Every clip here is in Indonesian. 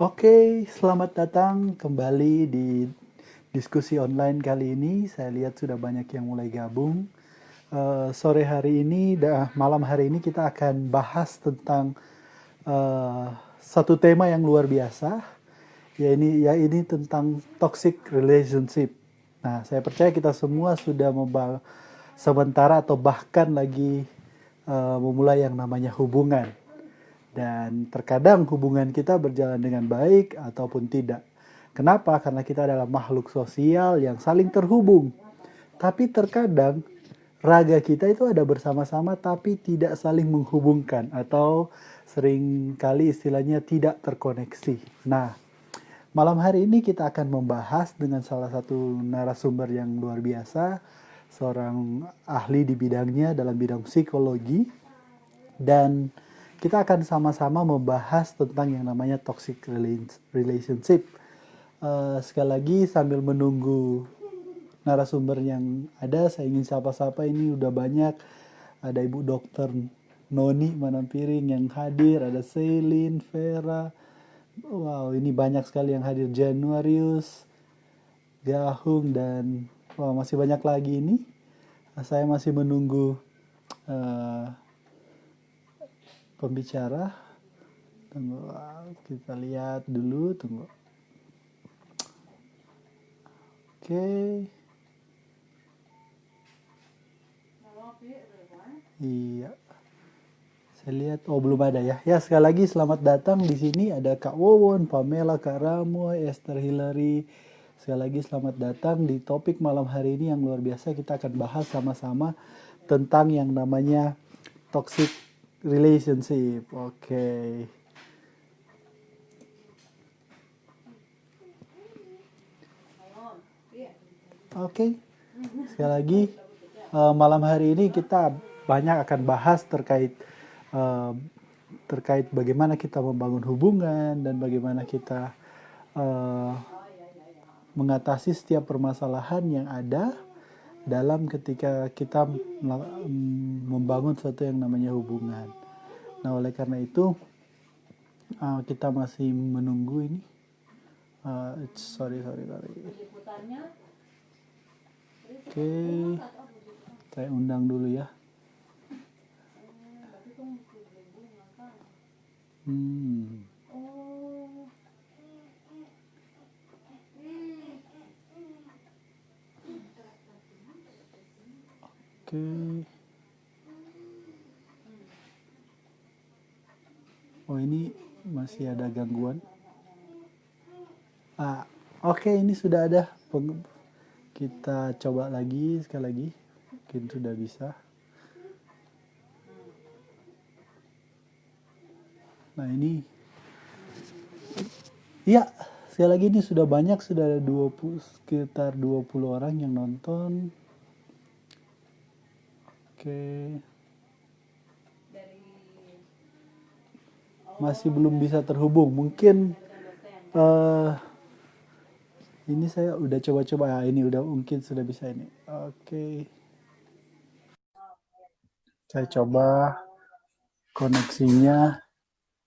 Oke, selamat datang kembali di diskusi online kali ini. Saya lihat sudah banyak yang mulai gabung. Sore hari ini, malam hari ini kita akan bahas tentang eh, satu tema yang luar biasa, ya ini tentang toxic relationship. Nah, saya percaya kita semua sudah sementara atau bahkan lagi memulai yang namanya hubungan. Dan terkadang hubungan kita berjalan dengan baik ataupun tidak. Kenapa? Karena kita adalah makhluk sosial yang saling terhubung. Tapi terkadang raga kita itu ada bersama-sama tapi tidak saling menghubungkan atau sering kali istilahnya tidak terkoneksi. Nah, malam hari ini kita akan membahas dengan salah satu narasumber yang luar biasa, seorang ahli di bidangnya dalam bidang psikologi, dan kita akan sama-sama membahas tentang yang namanya toxic relationship. Sekali lagi sambil menunggu narasumber yang ada, saya ingin sapa-sapa, ini udah banyak. Ada Ibu Dokter Noni Manampiring yang hadir, ada Celine, Vera. Wow, ini banyak sekali yang hadir. Januarius, Gahung, dan masih banyak lagi ini. Saya masih menunggu uh, pembicara. Tunggu, kita lihat dulu, tunggu. Oke. Iya. Saya lihat, belum ada ya. Ya, sekali lagi selamat datang di sini. Ada Kak Wowon, Pamela, Kak Ramoy, Esther Hillary. Sekali lagi selamat datang di topik malam hari ini yang luar biasa. Kita akan bahas sama-sama tentang yang namanya toxic relationship. Oke. Oke. Sekali lagi malam hari ini kita banyak akan bahas uh, terkait bagaimana kita membangun hubungan dan bagaimana kita uh, mengatasi setiap permasalahan yang ada dalam ketika kita membangun suatu yang namanya hubungan. Nah, oleh karena itu kita masih menunggu ini. Sorry. Oke, saya undang dulu ya. Oke. Oh, ini masih ada gangguan. Oke, ini sudah ada. Kita coba lagi, sekali lagi. Mungkin sudah bisa. Nah, ini. Ya, sekali lagi ini sudah banyak, sudah ada sekitar 20 orang yang nonton. Oke. Masih belum bisa terhubung. Mungkin ini saya udah coba-coba. Ini udah mungkin sudah bisa ini. Oke. Saya coba koneksinya.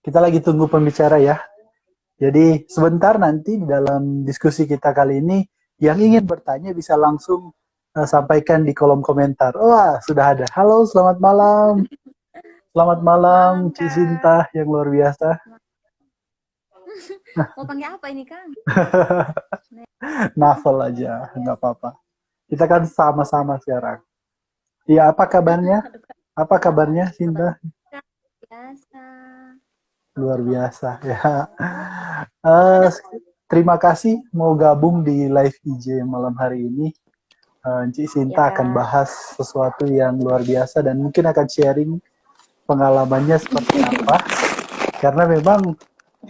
Kita lagi tunggu pembicara ya. Jadi sebentar nanti dalam diskusi kita kali ini, yang ingin bertanya bisa langsung sampaikan di kolom komentar. Wah, sudah ada. Halo, selamat malam. Selamat malam, Ci Sinta yang luar biasa. Mau panggil apa ini, Kang? Novel aja, nggak apa-apa. Kita kan sama-sama sekarang. Iya, apa kabarnya? Apa kabarnya, Sinta? Biasa. Luar biasa ya. Terima kasih mau gabung di live IJ malam hari ini. Ci Sinta Ya, akan bahas sesuatu yang luar biasa dan mungkin akan sharing pengalamannya seperti apa. Karena memang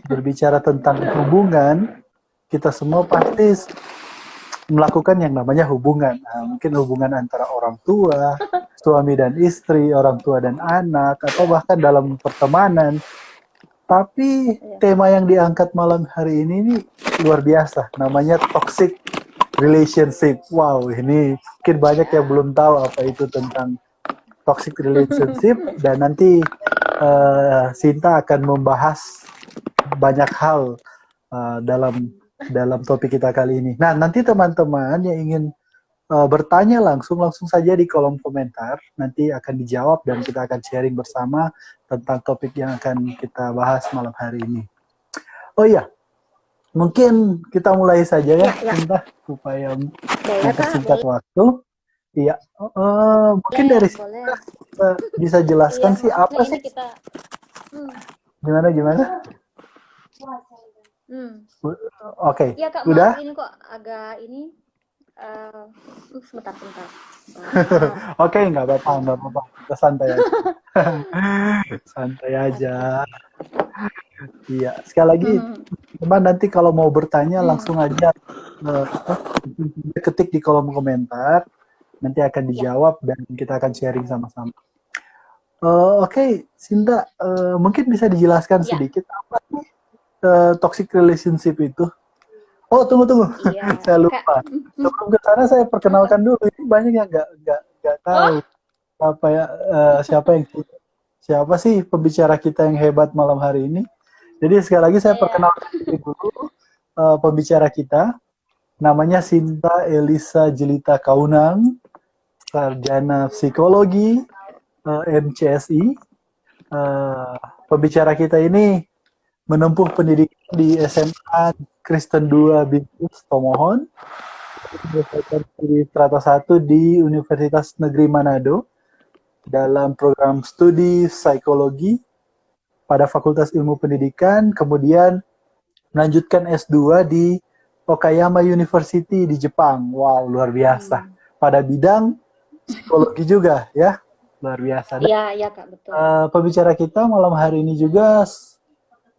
berbicara tentang hubungan, kita semua pasti melakukan yang namanya hubungan. Mungkin hubungan antara orang tua, suami dan istri, orang tua dan anak, atau bahkan dalam pertemanan. Tapi tema yang diangkat malam hari ini luar biasa, namanya toxic relationship. Wow, ini mungkin banyak yang belum tahu apa itu tentang toxic relationship, dan nanti Sinta akan membahas banyak hal dalam topik kita kali ini. Nah, nanti teman-teman yang ingin bertanya langsung saja di kolom komentar. Nanti akan dijawab dan kita akan sharing bersama tentang topik yang akan kita bahas malam hari ini. Oh iya, mungkin kita mulai saja ya, Ya. Sinta, supaya Boleh Kak, mempersingkat boleh. waktu. Iya, mungkin Boleh, dari boleh. Sinta bisa Iya, jelaskan sih maaf apa nih ini sih? kita. Hmm, Gimana? hmm. Oke, Iya Kak, maaf udah? ini kok agak ini. eh sebentar. Bentar. Oke, nggak apa-apa. Kita santai aja. Santai aja. Oke. Iya, sekali lagi, Hmm, teman nanti kalau mau bertanya langsung hmm. aja ketik di kolom komentar. Nanti akan Ya, dijawab dan kita akan sharing sama-sama. Oke, Sinta, mungkin bisa dijelaskan ya. sedikit apa sih toxic relationship itu? Oh, tunggu. Iya, Saya Kak. lupa. Sebelum ke sana saya Apa? perkenalkan dulu. Ini banyak yang nggak tahu Oh, apa ya siapa sih pembicara kita yang hebat malam hari ini. Jadi sekali lagi saya iya. perkenalkan dulu pembicara kita. Namanya Sinta Elisa Jelita Kaunang, sarjana psikologi MCSI. Pembicara kita ini menempuh pendidikan di SMA Kristen 2 Binus Tomohon, menyelesaikan studi strata 1 di Universitas Negeri Manado dalam program studi psikologi pada Fakultas Ilmu Pendidikan, kemudian melanjutkan S2 di Okayama University di Jepang. Wow, luar biasa. Hmm. Pada bidang psikologi juga ya, luar biasa. Dan Iya, Kak, betul. pembicara kita malam hari ini juga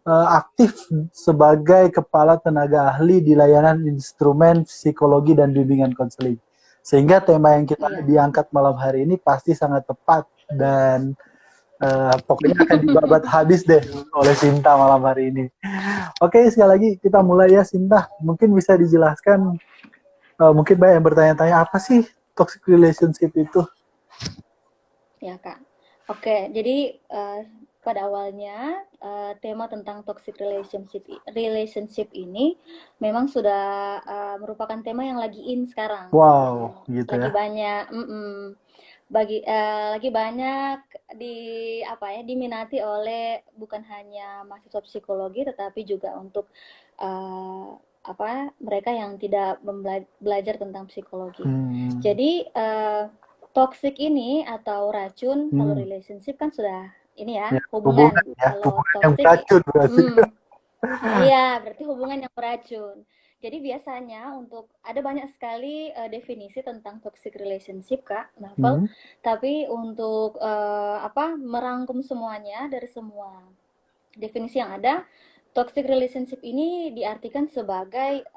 aktif sebagai kepala tenaga ahli di layanan instrumen psikologi dan bimbingan konseling. Sehingga tema yang kita Iya. diangkat malam hari ini pasti sangat tepat dan pokoknya akan dibabat habis deh oleh Sinta malam hari ini. Oke, sekali lagi kita mulai ya, Sinta. Mungkin bisa dijelaskan, mungkin banyak yang bertanya-tanya apa sih toxic relationship itu? Ya, Kak. Oke, jadi pada awalnya tema tentang toxic relationship ini memang sudah merupakan tema yang lagi in sekarang, Wow, gitu lagi ya. banyak, lagi banyak diminati oleh bukan hanya mahasiswa psikologi, tetapi juga untuk eh, mereka yang tidak belajar tentang psikologi. Hmm. Jadi toxic ini atau racun, kalau relationship kan sudah ini ya, Ya, hubungan. ya, Kalau hubungan yang toxic, beracun berarti. iya, berarti hubungan yang beracun. Jadi biasanya ada banyak sekali definisi tentang toxic relationship, Kak, Novel. Hmm. Tapi untuk merangkum semuanya dari semua definisi yang ada, toxic relationship ini diartikan sebagai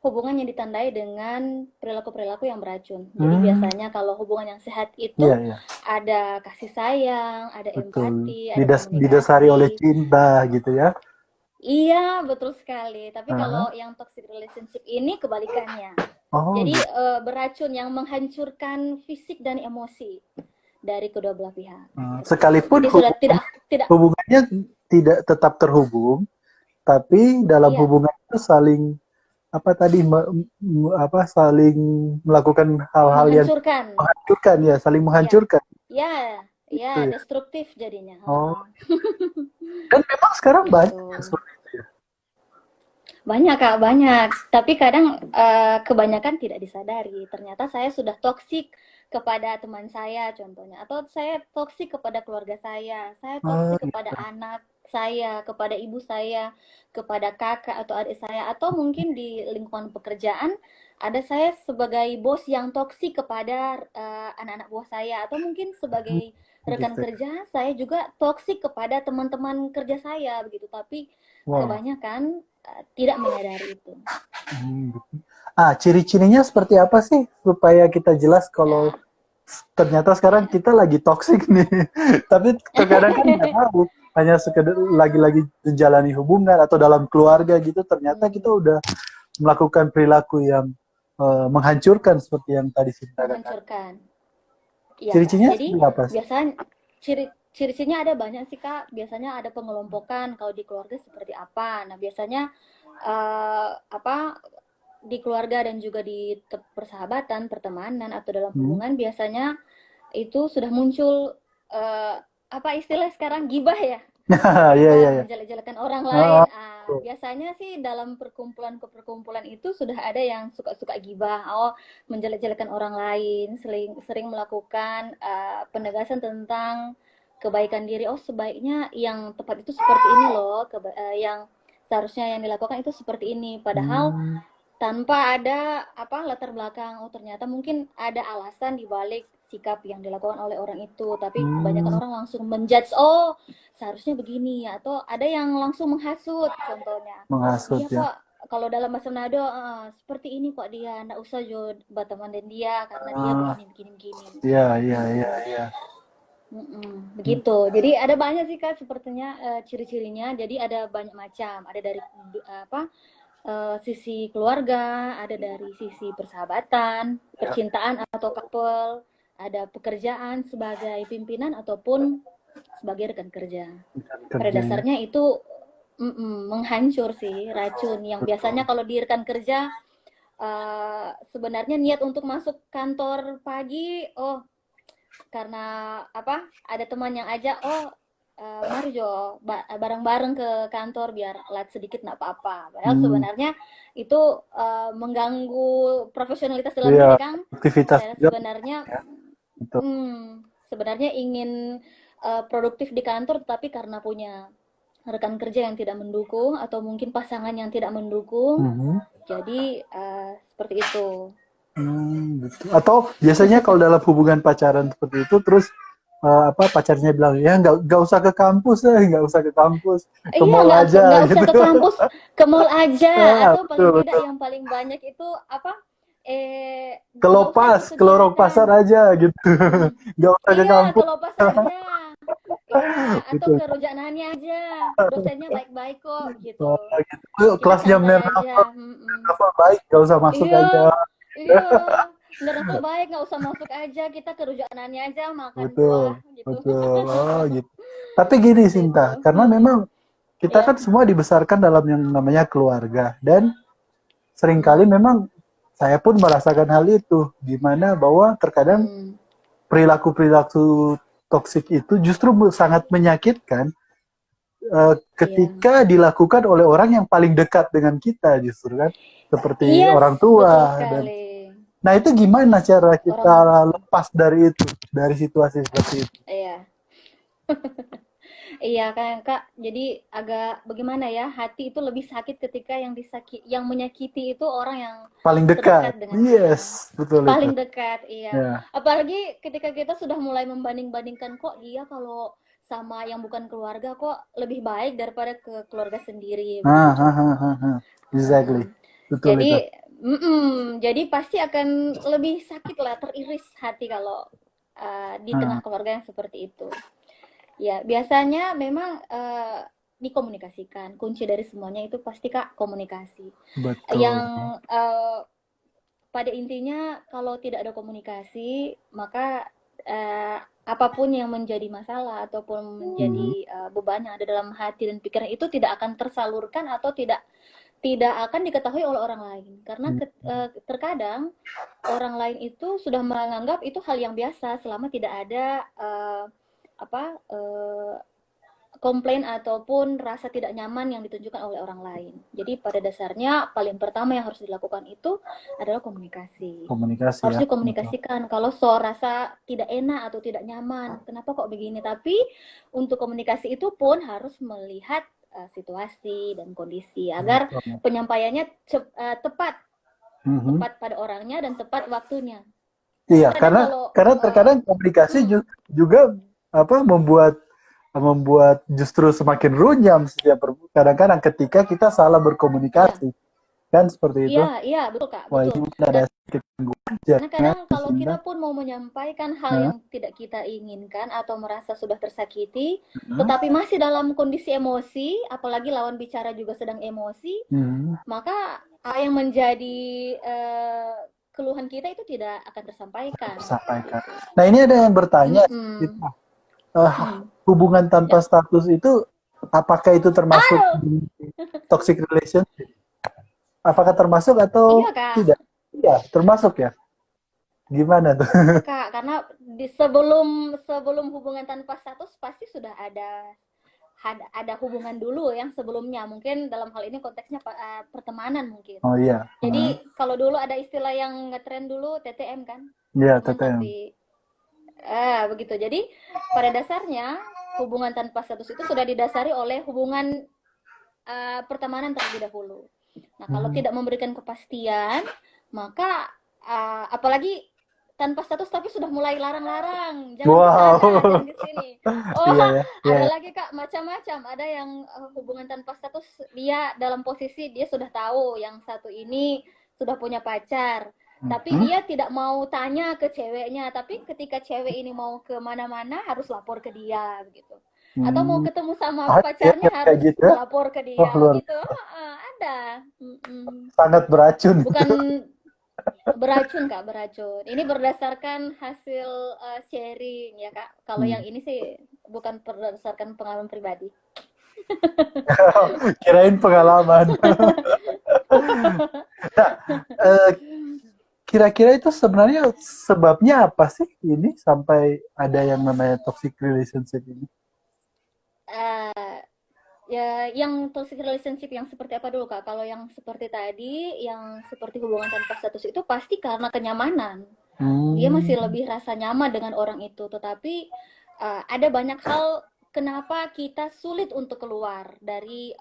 hubungan yang ditandai dengan perilaku-perilaku yang beracun. Jadi biasanya kalau hubungan yang sehat itu Iya. ada kasih sayang, ada Betul. empati, ada Didasari oleh komunikasi. cinta gitu ya. Iya, betul sekali. Tapi Aha. kalau yang toxic relationship ini kebalikannya. Oh, Jadi gitu. beracun yang menghancurkan fisik dan emosi dari kedua belah pihak. Seperti itu. Sekalipun Jadi sudah tidak hubungannya tidak tetap terhubung, tapi dalam iya, hubungan itu saling apa tadi saling melakukan hal-hal yang menghancurkan. menghancurkan ya, saling Iya. menghancurkan Ya, gitu ya, ya. destruktif jadinya. Oh, dan memang sekarang banyak Gitu. yang seperti itu ya. Banyak Kak, banyak. Tapi kadang kebanyakan tidak disadari. Ternyata saya sudah toksik kepada teman saya contohnya. Atau saya toksik kepada keluarga saya Oh, toksik kepada anak saya, kepada ibu saya, kepada kakak atau adik saya. Atau mungkin di lingkungan pekerjaan, ada saya sebagai bos yang toksik kepada anak-anak buah saya. Atau mungkin sebagai rekan gitu. kerja, saya juga toksik kepada teman-teman kerja saya begitu. Tapi Wow. kebanyakan tidak menyadari itu. Gitu. Ciri-cirinya seperti apa sih supaya kita jelas kalau Ya, ternyata sekarang ya. kita lagi toksik nih. Tapi terkadang kan nggak tahu, hanya sekedar lagi-lagi menjalani hubungan atau dalam keluarga gitu, ternyata kita udah melakukan perilaku yang menghancurkan seperti yang tadi Sinta katakan. Menghancurkan. Iya Kak. Ciri-cirinya Jadi seperti apa sih? biasanya ciri-cirinya ada banyak sih Kak. Biasanya ada pengelompokan kalau di keluarga seperti apa. Nah, biasanya apa di keluarga dan juga di persahabatan, pertemanan atau dalam hubungan biasanya itu sudah muncul apa istilah sekarang gibah ya. Iya, iya, Gibah iya. menjelek-jelekan orang Ah, lain. Biasanya sih dalam perkumpulan ke perkumpulan itu sudah ada yang suka-suka gibah, menjelek-jelekan orang lain, sering melakukan penegasan tentang kebaikan diri. Oh, sebaiknya yang tepat itu seperti ini loh, yang seharusnya yang dilakukan itu seperti ini. Padahal tanpa ada apa latar belakang. Oh, ternyata mungkin ada alasan di balik sikap yang dilakukan oleh orang itu, tapi kebanyakan orang langsung menjudge, oh seharusnya begini, atau ada yang langsung menghasut. Contohnya, menghasut dia ya. kok kalau dalam bahasa Manado seperti ini kok, dia ndak usah jo berteman dengan dia karena dia Ah, begini begini begini. iya, iya, iya, iya. Begitu. Jadi ada banyak sih Kak sepertinya ciri-cirinya. Jadi ada banyak macam. Ada dari apa sisi keluarga, ada dari sisi persahabatan, percintaan atau couple, ada pekerjaan sebagai pimpinan ataupun sebagai rekan kerja. Pada Kerja ya. dasarnya itu menghancur sih, racun yang biasanya kalau di rekan kerja sebenarnya niat untuk masuk kantor pagi, karena apa? Ada teman yang ajak, mari Jo bareng-bareng ke kantor biar lat sedikit nggak apa-apa. Padahal sebenarnya itu mengganggu profesionalitas dalam Iya, diri Kang. aktivitas Saya job sebenarnya ya. Betul. sebenarnya ingin produktif di kantor, tapi karena punya rekan kerja yang tidak mendukung atau mungkin pasangan yang tidak mendukung, jadi seperti itu. Betul. Atau biasanya kalau dalam hubungan pacaran seperti itu, terus apa pacarnya bilang ya nggak usah ke kampus, nggak usah ke kampus, ke Iya, mall aja nggak usah gitu. ke kampus, ke mall aja, atau paling Betul, tidak betul. yang paling banyak itu apa? Nggak usah ikut Ke lorong kegiatan. pasar aja gitu. Nggak usah ke Iya, ke kampus. lopas aja. Iya, atau Betul. ke rujak nani aja. Dosennya baik-baik kok, Oh, gitu. gitu. Yuk, Kita kelasnya santai Minerva, aja. baik, nggak usah masuk Iya, aja. iya. Ngerasa baik, nggak usah masuk aja. Kita ke rujak nani aja, makan buah, Betul, gitu. betul. Oh, gitu. Tapi gini Gitu. Sinta, karena memang kita Iya. kan semua dibesarkan dalam yang namanya keluarga dan seringkali memang saya pun merasakan hal itu, gimana bahwa terkadang perilaku-perilaku toksik itu justru sangat menyakitkan Iya. ketika dilakukan oleh orang yang paling dekat dengan kita justru kan, seperti Yes, orang betul tua dan sekali. nah itu gimana cara kita Orang, lepas dari itu, dari situasi seperti itu? iya. Iya kan Kak, jadi agak bagaimana ya, hati itu lebih sakit ketika yang menyakiti itu orang yang Paling dekat, terdekat dengan kita. yes, betul itu. Paling dekat, iya. Ya. Apalagi ketika kita sudah mulai membanding-bandingkan, kok dia kalau sama yang bukan keluarga kok lebih baik daripada ke keluarga sendiri Ah, begitu ah, ah, contohnya. ah, ah. Exactly, betul itu. Jadi pasti akan lebih sakit lah, teriris hati kalau di tengah Ah, keluarga yang seperti itu. Ya, biasanya memang dikomunikasikan. Kunci dari semuanya itu pasti Kak komunikasi. betul. Yang pada intinya kalau tidak ada komunikasi, maka apapun yang menjadi masalah ataupun menjadi beban yang ada dalam hati dan pikiran itu tidak akan tersalurkan atau tidak akan diketahui oleh orang lain. Karena terkadang orang lain itu sudah menganggap itu hal yang biasa selama tidak ada komplain ataupun rasa tidak nyaman yang ditunjukkan oleh orang lain. Jadi pada dasarnya paling pertama yang harus dilakukan itu adalah komunikasi. Komunikasi Harus ya, betul. dikomunikasikan kalau rasa tidak enak atau tidak nyaman. Kenapa kok begini? Tapi untuk komunikasi itu pun harus melihat situasi dan kondisi agar Betul. penyampaiannya tepat Mhm. pada orangnya dan tepat waktunya. Iya, Kadang karena kalau terkadang komunikasi juga apa membuat justru semakin runyam setiap kadang-kadang ketika kita salah ya, berkomunikasi kan seperti itu. iya betul Kak, Wah ini betul. mungkin ada sedikit gangguan Karena jaringan kadang kalau Sinta. kita pun mau menyampaikan hal Hah? yang tidak kita inginkan atau merasa sudah tersakiti, Hmm? tetapi masih dalam kondisi emosi, apalagi lawan bicara juga sedang emosi, Hmm. maka apa yang menjadi keluhan kita itu tidak akan tersampaikan. Tersampaikan. Gitu. Nah ini ada yang bertanya, Mm-mm. Sinta. Hmm. hubungan tanpa Ya. status itu, apakah itu termasuk Aduh, toxic relationship? Apakah termasuk iya atau Kak. tidak? Iya, termasuk ya. Gimana tuh? Termasuk Kak, karena di sebelum sebelum hubungan tanpa status pasti sudah ada hubungan dulu yang sebelumnya. Mungkin dalam hal ini konteksnya pertemanan mungkin. Oh iya. Jadi kalau dulu ada istilah yang ngetren dulu TTM kan, Iya, teman TTM. tapi begitu. Jadi pada dasarnya hubungan tanpa status itu sudah didasari oleh hubungan pertemanan terlebih dahulu. Nah, kalau Hmm. tidak memberikan kepastian, maka apalagi tanpa status tapi sudah mulai larang-larang, jangan ke Wow. sana, jangan ke sini. Oh, Iya ya, iya ada ya. lagi Kak, macam-macam. Ada yang hubungan tanpa status dia dalam posisi dia sudah tahu yang satu ini sudah punya pacar, tapi Hmm? dia tidak mau tanya ke ceweknya, tapi ketika cewek ini mau ke mana-mana harus lapor ke dia begitu. Atau mau Hmm. ketemu sama Ah, iya, pacarnya iya, kayak harus gitu ya. melapor ke Oh, dia luar gitu. Ada. Mm-mm. sangat beracun itu. Bukan beracun Kak, beracun. Ini berdasarkan hasil sharing ya Kak. Kalau Hmm. yang ini sih bukan berdasarkan pengalaman pribadi. Kirain pengalaman. Nah, eh, kira-kira itu sebenarnya sebabnya apa sih ini sampai ada yang namanya toxic relationship ini? Eh, Ya, yang toxic relationship yang seperti apa dulu Kak? Kalau yang seperti tadi, yang seperti hubungan tanpa status itu pasti karena kenyamanan. Dia Hmm. masih lebih rasa nyaman dengan orang itu, tetapi ada banyak hal kenapa kita sulit untuk keluar dari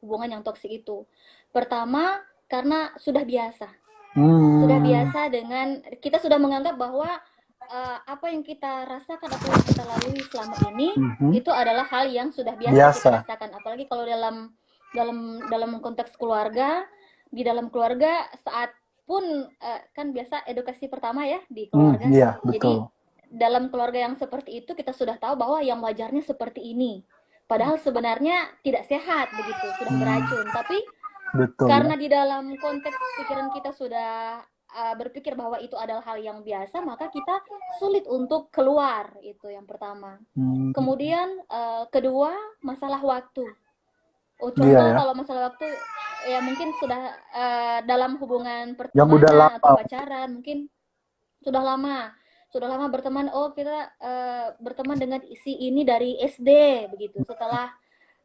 hubungan yang toksik itu. Pertama, karena sudah Hmm. biasa dengan kita sudah menganggap bahwa apa yang kita rasakan, apa yang kita lalui selama ini Mhm. itu adalah hal yang sudah biasa kita Biasa. rasakan. Apalagi kalau dalam konteks keluarga, di dalam keluarga saat pun kan biasa edukasi pertama ya di keluarga. Iya, betul. Jadi dalam keluarga yang seperti itu kita sudah tahu bahwa yang wajarnya seperti ini. Padahal sebenarnya tidak sehat begitu, sudah Hmm, beracun. Tapi betul ya. karena di dalam konteks pikiran kita sudah berpikir bahwa itu adalah hal yang biasa, maka kita sulit untuk keluar. Itu yang pertama. Hmm, Kemudian kedua, masalah waktu. Oh, iya contoh ya. kalau masalah waktu ya mungkin sudah dalam hubungan Yang udah pertemanan lama. atau pacaran, mungkin sudah lama. Sudah lama berteman, oh kita berteman dengan si ini dari SD begitu. Setelah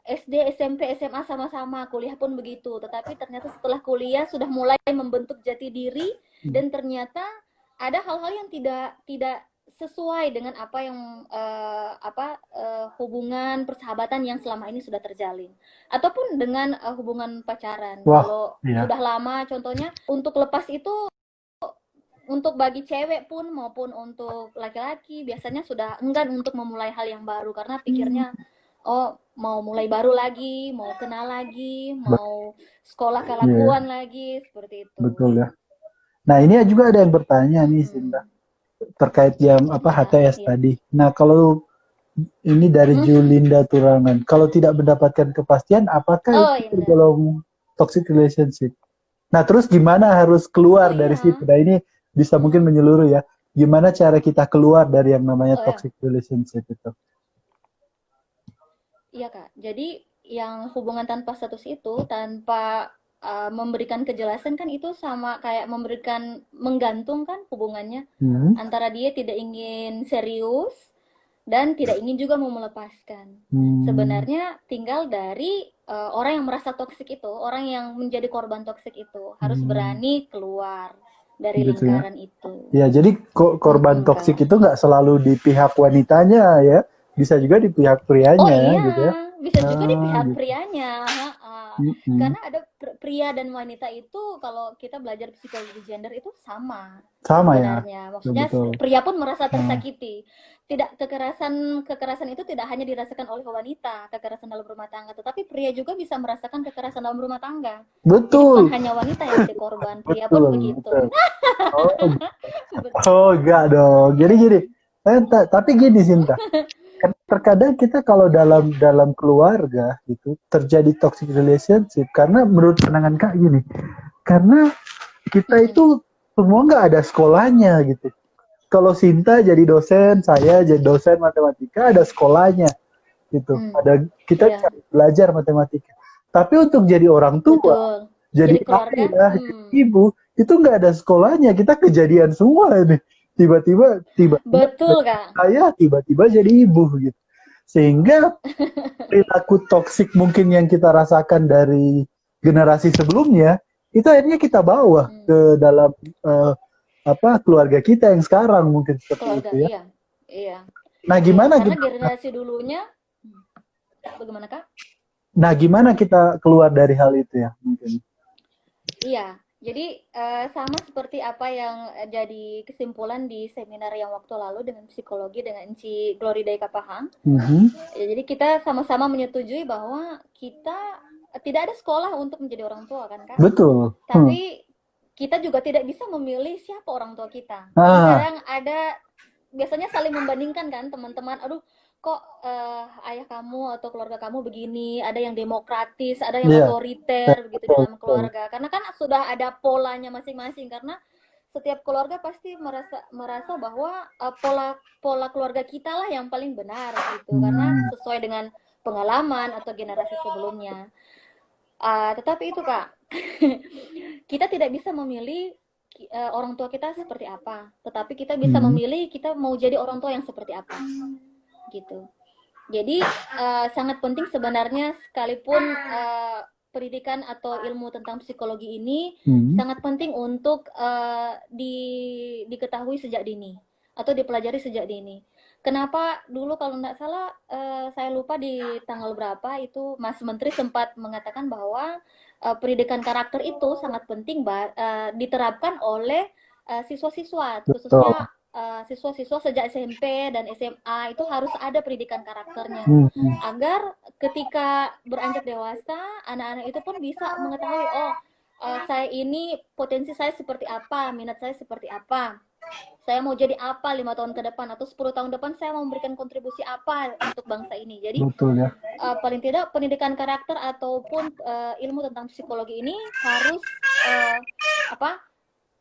SD, SMP, SMA sama-sama, kuliah pun begitu. Tetapi ternyata setelah kuliah sudah mulai membentuk jati diri dan ternyata ada hal-hal yang tidak tidak sesuai dengan apa yang hubungan persahabatan yang selama ini sudah terjalin. Ataupun dengan hubungan pacaran. Wah, Kalau iya. sudah lama contohnya untuk lepas itu untuk bagi cewek pun maupun untuk laki-laki biasanya sudah enggan untuk memulai hal yang baru karena pikirnya oh mau mulai baru lagi, mau kenal lagi, Bet- mau sekolah Iya, kelakuan lagi seperti itu. betul ya. Nah, ini juga ada yang bertanya nih, Sinta, Mm-mm. terkait yang apa Ya, HTS ya. tadi. Nah, kalau ini dari Julinda Turangan, kalau tidak mendapatkan kepastian, apakah Oh itu iya benar. tergolong toxic relationship? Nah, terus gimana harus Oh keluar dari situ? iya. Nah, ini bisa mungkin menyeluruh ya. Gimana cara kita keluar dari yang namanya Oh iya. toxic relationship itu? Iya Kak. Jadi yang hubungan tanpa status itu tanpa memberikan kejelasan kan itu sama kayak menggantung kan hubungannya Hmm. antara dia tidak ingin serius dan tidak ingin juga mau melepaskan. Hmm. Sebenarnya tinggal dari orang yang merasa toksik itu, orang yang menjadi korban toksik itu harus Hmm. berani keluar dari Gitu ya. lingkaran itu. Ya, jadi korban toksik Kak. itu nggak selalu di pihak wanitanya ya, bisa juga di pihak Oh prianya ya, iya, gitu ya. bisa juga di Ah, pihak gitu. prianya. Heeh. Mm-mm. Karena ada pria dan wanita itu kalau kita belajar psikologi gender itu sama Sama ya, sebenarnya. betul Maksudnya betul. pria pun merasa Ah, tersakiti. Tidak kekerasan kekerasan itu tidak hanya dirasakan oleh wanita, kekerasan dalam rumah tangga, tetapi pria juga bisa merasakan kekerasan dalam rumah tangga. Jadi bukan betul, hanya wanita yang jadi korban, pria pun betul, betul. begitu. Oh, oh enggak dong. Jadi gini, tapi gini Sinta, terkadang kita kalau dalam dalam keluarga gitu terjadi toxic relationship karena menurut pandangan Kak gini, karena kita itu semua nggak ada sekolahnya gitu. kalau Sinta jadi dosen, saya jadi dosen matematika, ada sekolahnya gitu. Ada kita Iya, belajar matematika. Tapi untuk jadi orang tua, betul. jadi Jadi keluarga, ayah, jadi ibu, itu nggak ada sekolahnya. Kita kejadian semua ini. Tiba-tiba betul Kak. saya tiba-tiba jadi ibu gitu. Sehingga perilaku toksik mungkin yang kita rasakan dari generasi sebelumnya, itu akhirnya kita bawa ke dalam eh, keluarga kita yang sekarang mungkin seperti Keluarga, itu ya. iya, iya, Nah, iya. gimana Karena kita generasi dulunya, bagaimana Kak? gimana kita keluar dari hal itu ya mungkin. Iya, jadi sama seperti apa yang jadi kesimpulan di seminar yang waktu lalu dengan psikologi dengan Ci Glory Day Kapahang. Ya, jadi kita sama-sama menyetujui bahwa kita tidak ada sekolah untuk menjadi orang tua kan Kak? Betul. Tapi kita juga tidak bisa memilih siapa orang tua kita. Kadang ada biasanya saling membandingkan kan teman-teman, aduh kok ayah kamu atau keluarga kamu begini, ada yang demokratis, ada yang otoriter begitu dalam keluarga. Karena kan sudah ada polanya masing-masing, karena setiap keluarga pasti merasa bahwa pola keluarga kita lah yang paling benar gitu, karena sesuai dengan pengalaman atau generasi sebelumnya. Tetapi itu Kak, kita tidak bisa memilih orang tua kita seperti apa, tetapi kita bisa memilih kita mau jadi orang tua yang seperti apa gitu. Jadi sangat penting sebenarnya, sekalipun pendidikan atau ilmu tentang psikologi ini sangat penting untuk diketahui sejak dini atau dipelajari sejak dini. Kenapa dulu kalau tidak salah saya lupa di tanggal berapa itu Mas Menteri sempat mengatakan bahwa pendidikan karakter itu sangat penting diterapkan oleh siswa-siswa, khususnya siswa-siswa sejak SMP dan SMA itu harus ada pendidikan karakternya agar ketika beranjak dewasa anak-anak itu pun bisa mengetahui saya ini potensi saya seperti apa, minat saya seperti apa, saya mau jadi apa 5 tahun ke depan atau 10 tahun depan, saya mau memberikan kontribusi apa untuk bangsa ini. Jadi paling tidak pendidikan karakter ataupun ilmu tentang psikologi ini harus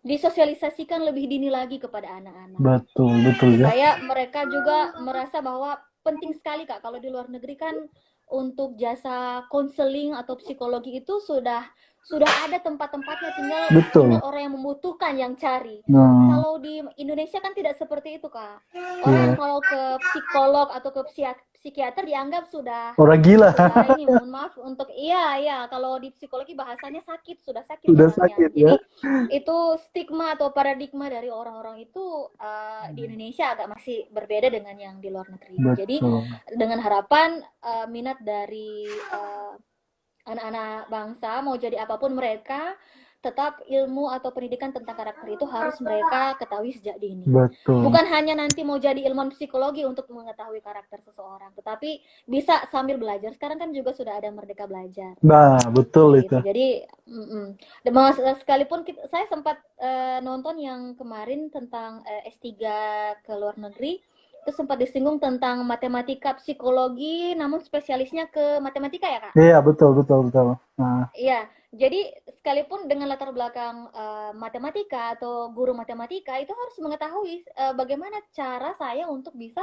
disosialisasikan lebih dini lagi kepada anak-anak. Betul supaya mereka juga merasa bahwa penting sekali Kak, kalau di luar negeri kan untuk jasa konseling atau psikologi itu sudah ada tempat-tempatnya, tinggal orang yang membutuhkan yang cari. Kalau di Indonesia kan tidak seperti itu Kak. Orang kalau ke psikolog atau ke psikiater dianggap sudah orang gila. Ini mohon maaf untuk kalau di psikologi bahasanya sudah sakit orangnya. Jadi itu stigma atau paradigma dari orang-orang itu di Indonesia agak masih berbeda dengan yang di luar negeri. Jadi dengan harapan minat dari anak-anak bangsa mau jadi apapun mereka, tetap ilmu atau pendidikan tentang karakter itu harus mereka ketahui sejak dini. Bukan hanya nanti mau jadi ilmuwan psikologi untuk mengetahui karakter seseorang, tetapi bisa sambil belajar. Sekarang kan juga sudah ada Merdeka Belajar. Nah, betul gitu. Itu. Jadi sekalipun saya sempat nonton yang kemarin tentang S3 ke luar negeri, itu sempat disinggung tentang matematika psikologi, namun spesialisnya ke matematika ya Kak? Iya, betul. Iya, jadi sekalipun dengan latar belakang matematika atau guru matematika, itu harus mengetahui bagaimana cara saya untuk bisa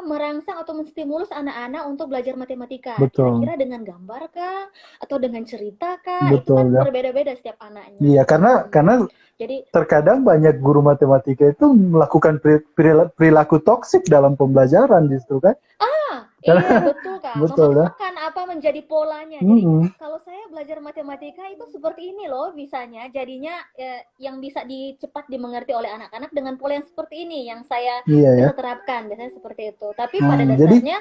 merangsang atau menstimulus anak-anak untuk belajar matematika. Kira-kira dengan gambar kah atau dengan cerita kah? Itu kan berbeda-beda setiap anaknya. Iya, karena jadi terkadang banyak guru matematika itu melakukan perilaku toksik dalam pembelajaran justru kan? Iya betul Kak, memaksakan apa menjadi polanya. Jadi kalau saya belajar matematika itu seperti ini loh bisanya, jadinya yang bisa cepat dimengerti oleh anak-anak dengan pola yang seperti ini yang saya bisa terapkan, biasanya seperti itu. Tapi pada dasarnya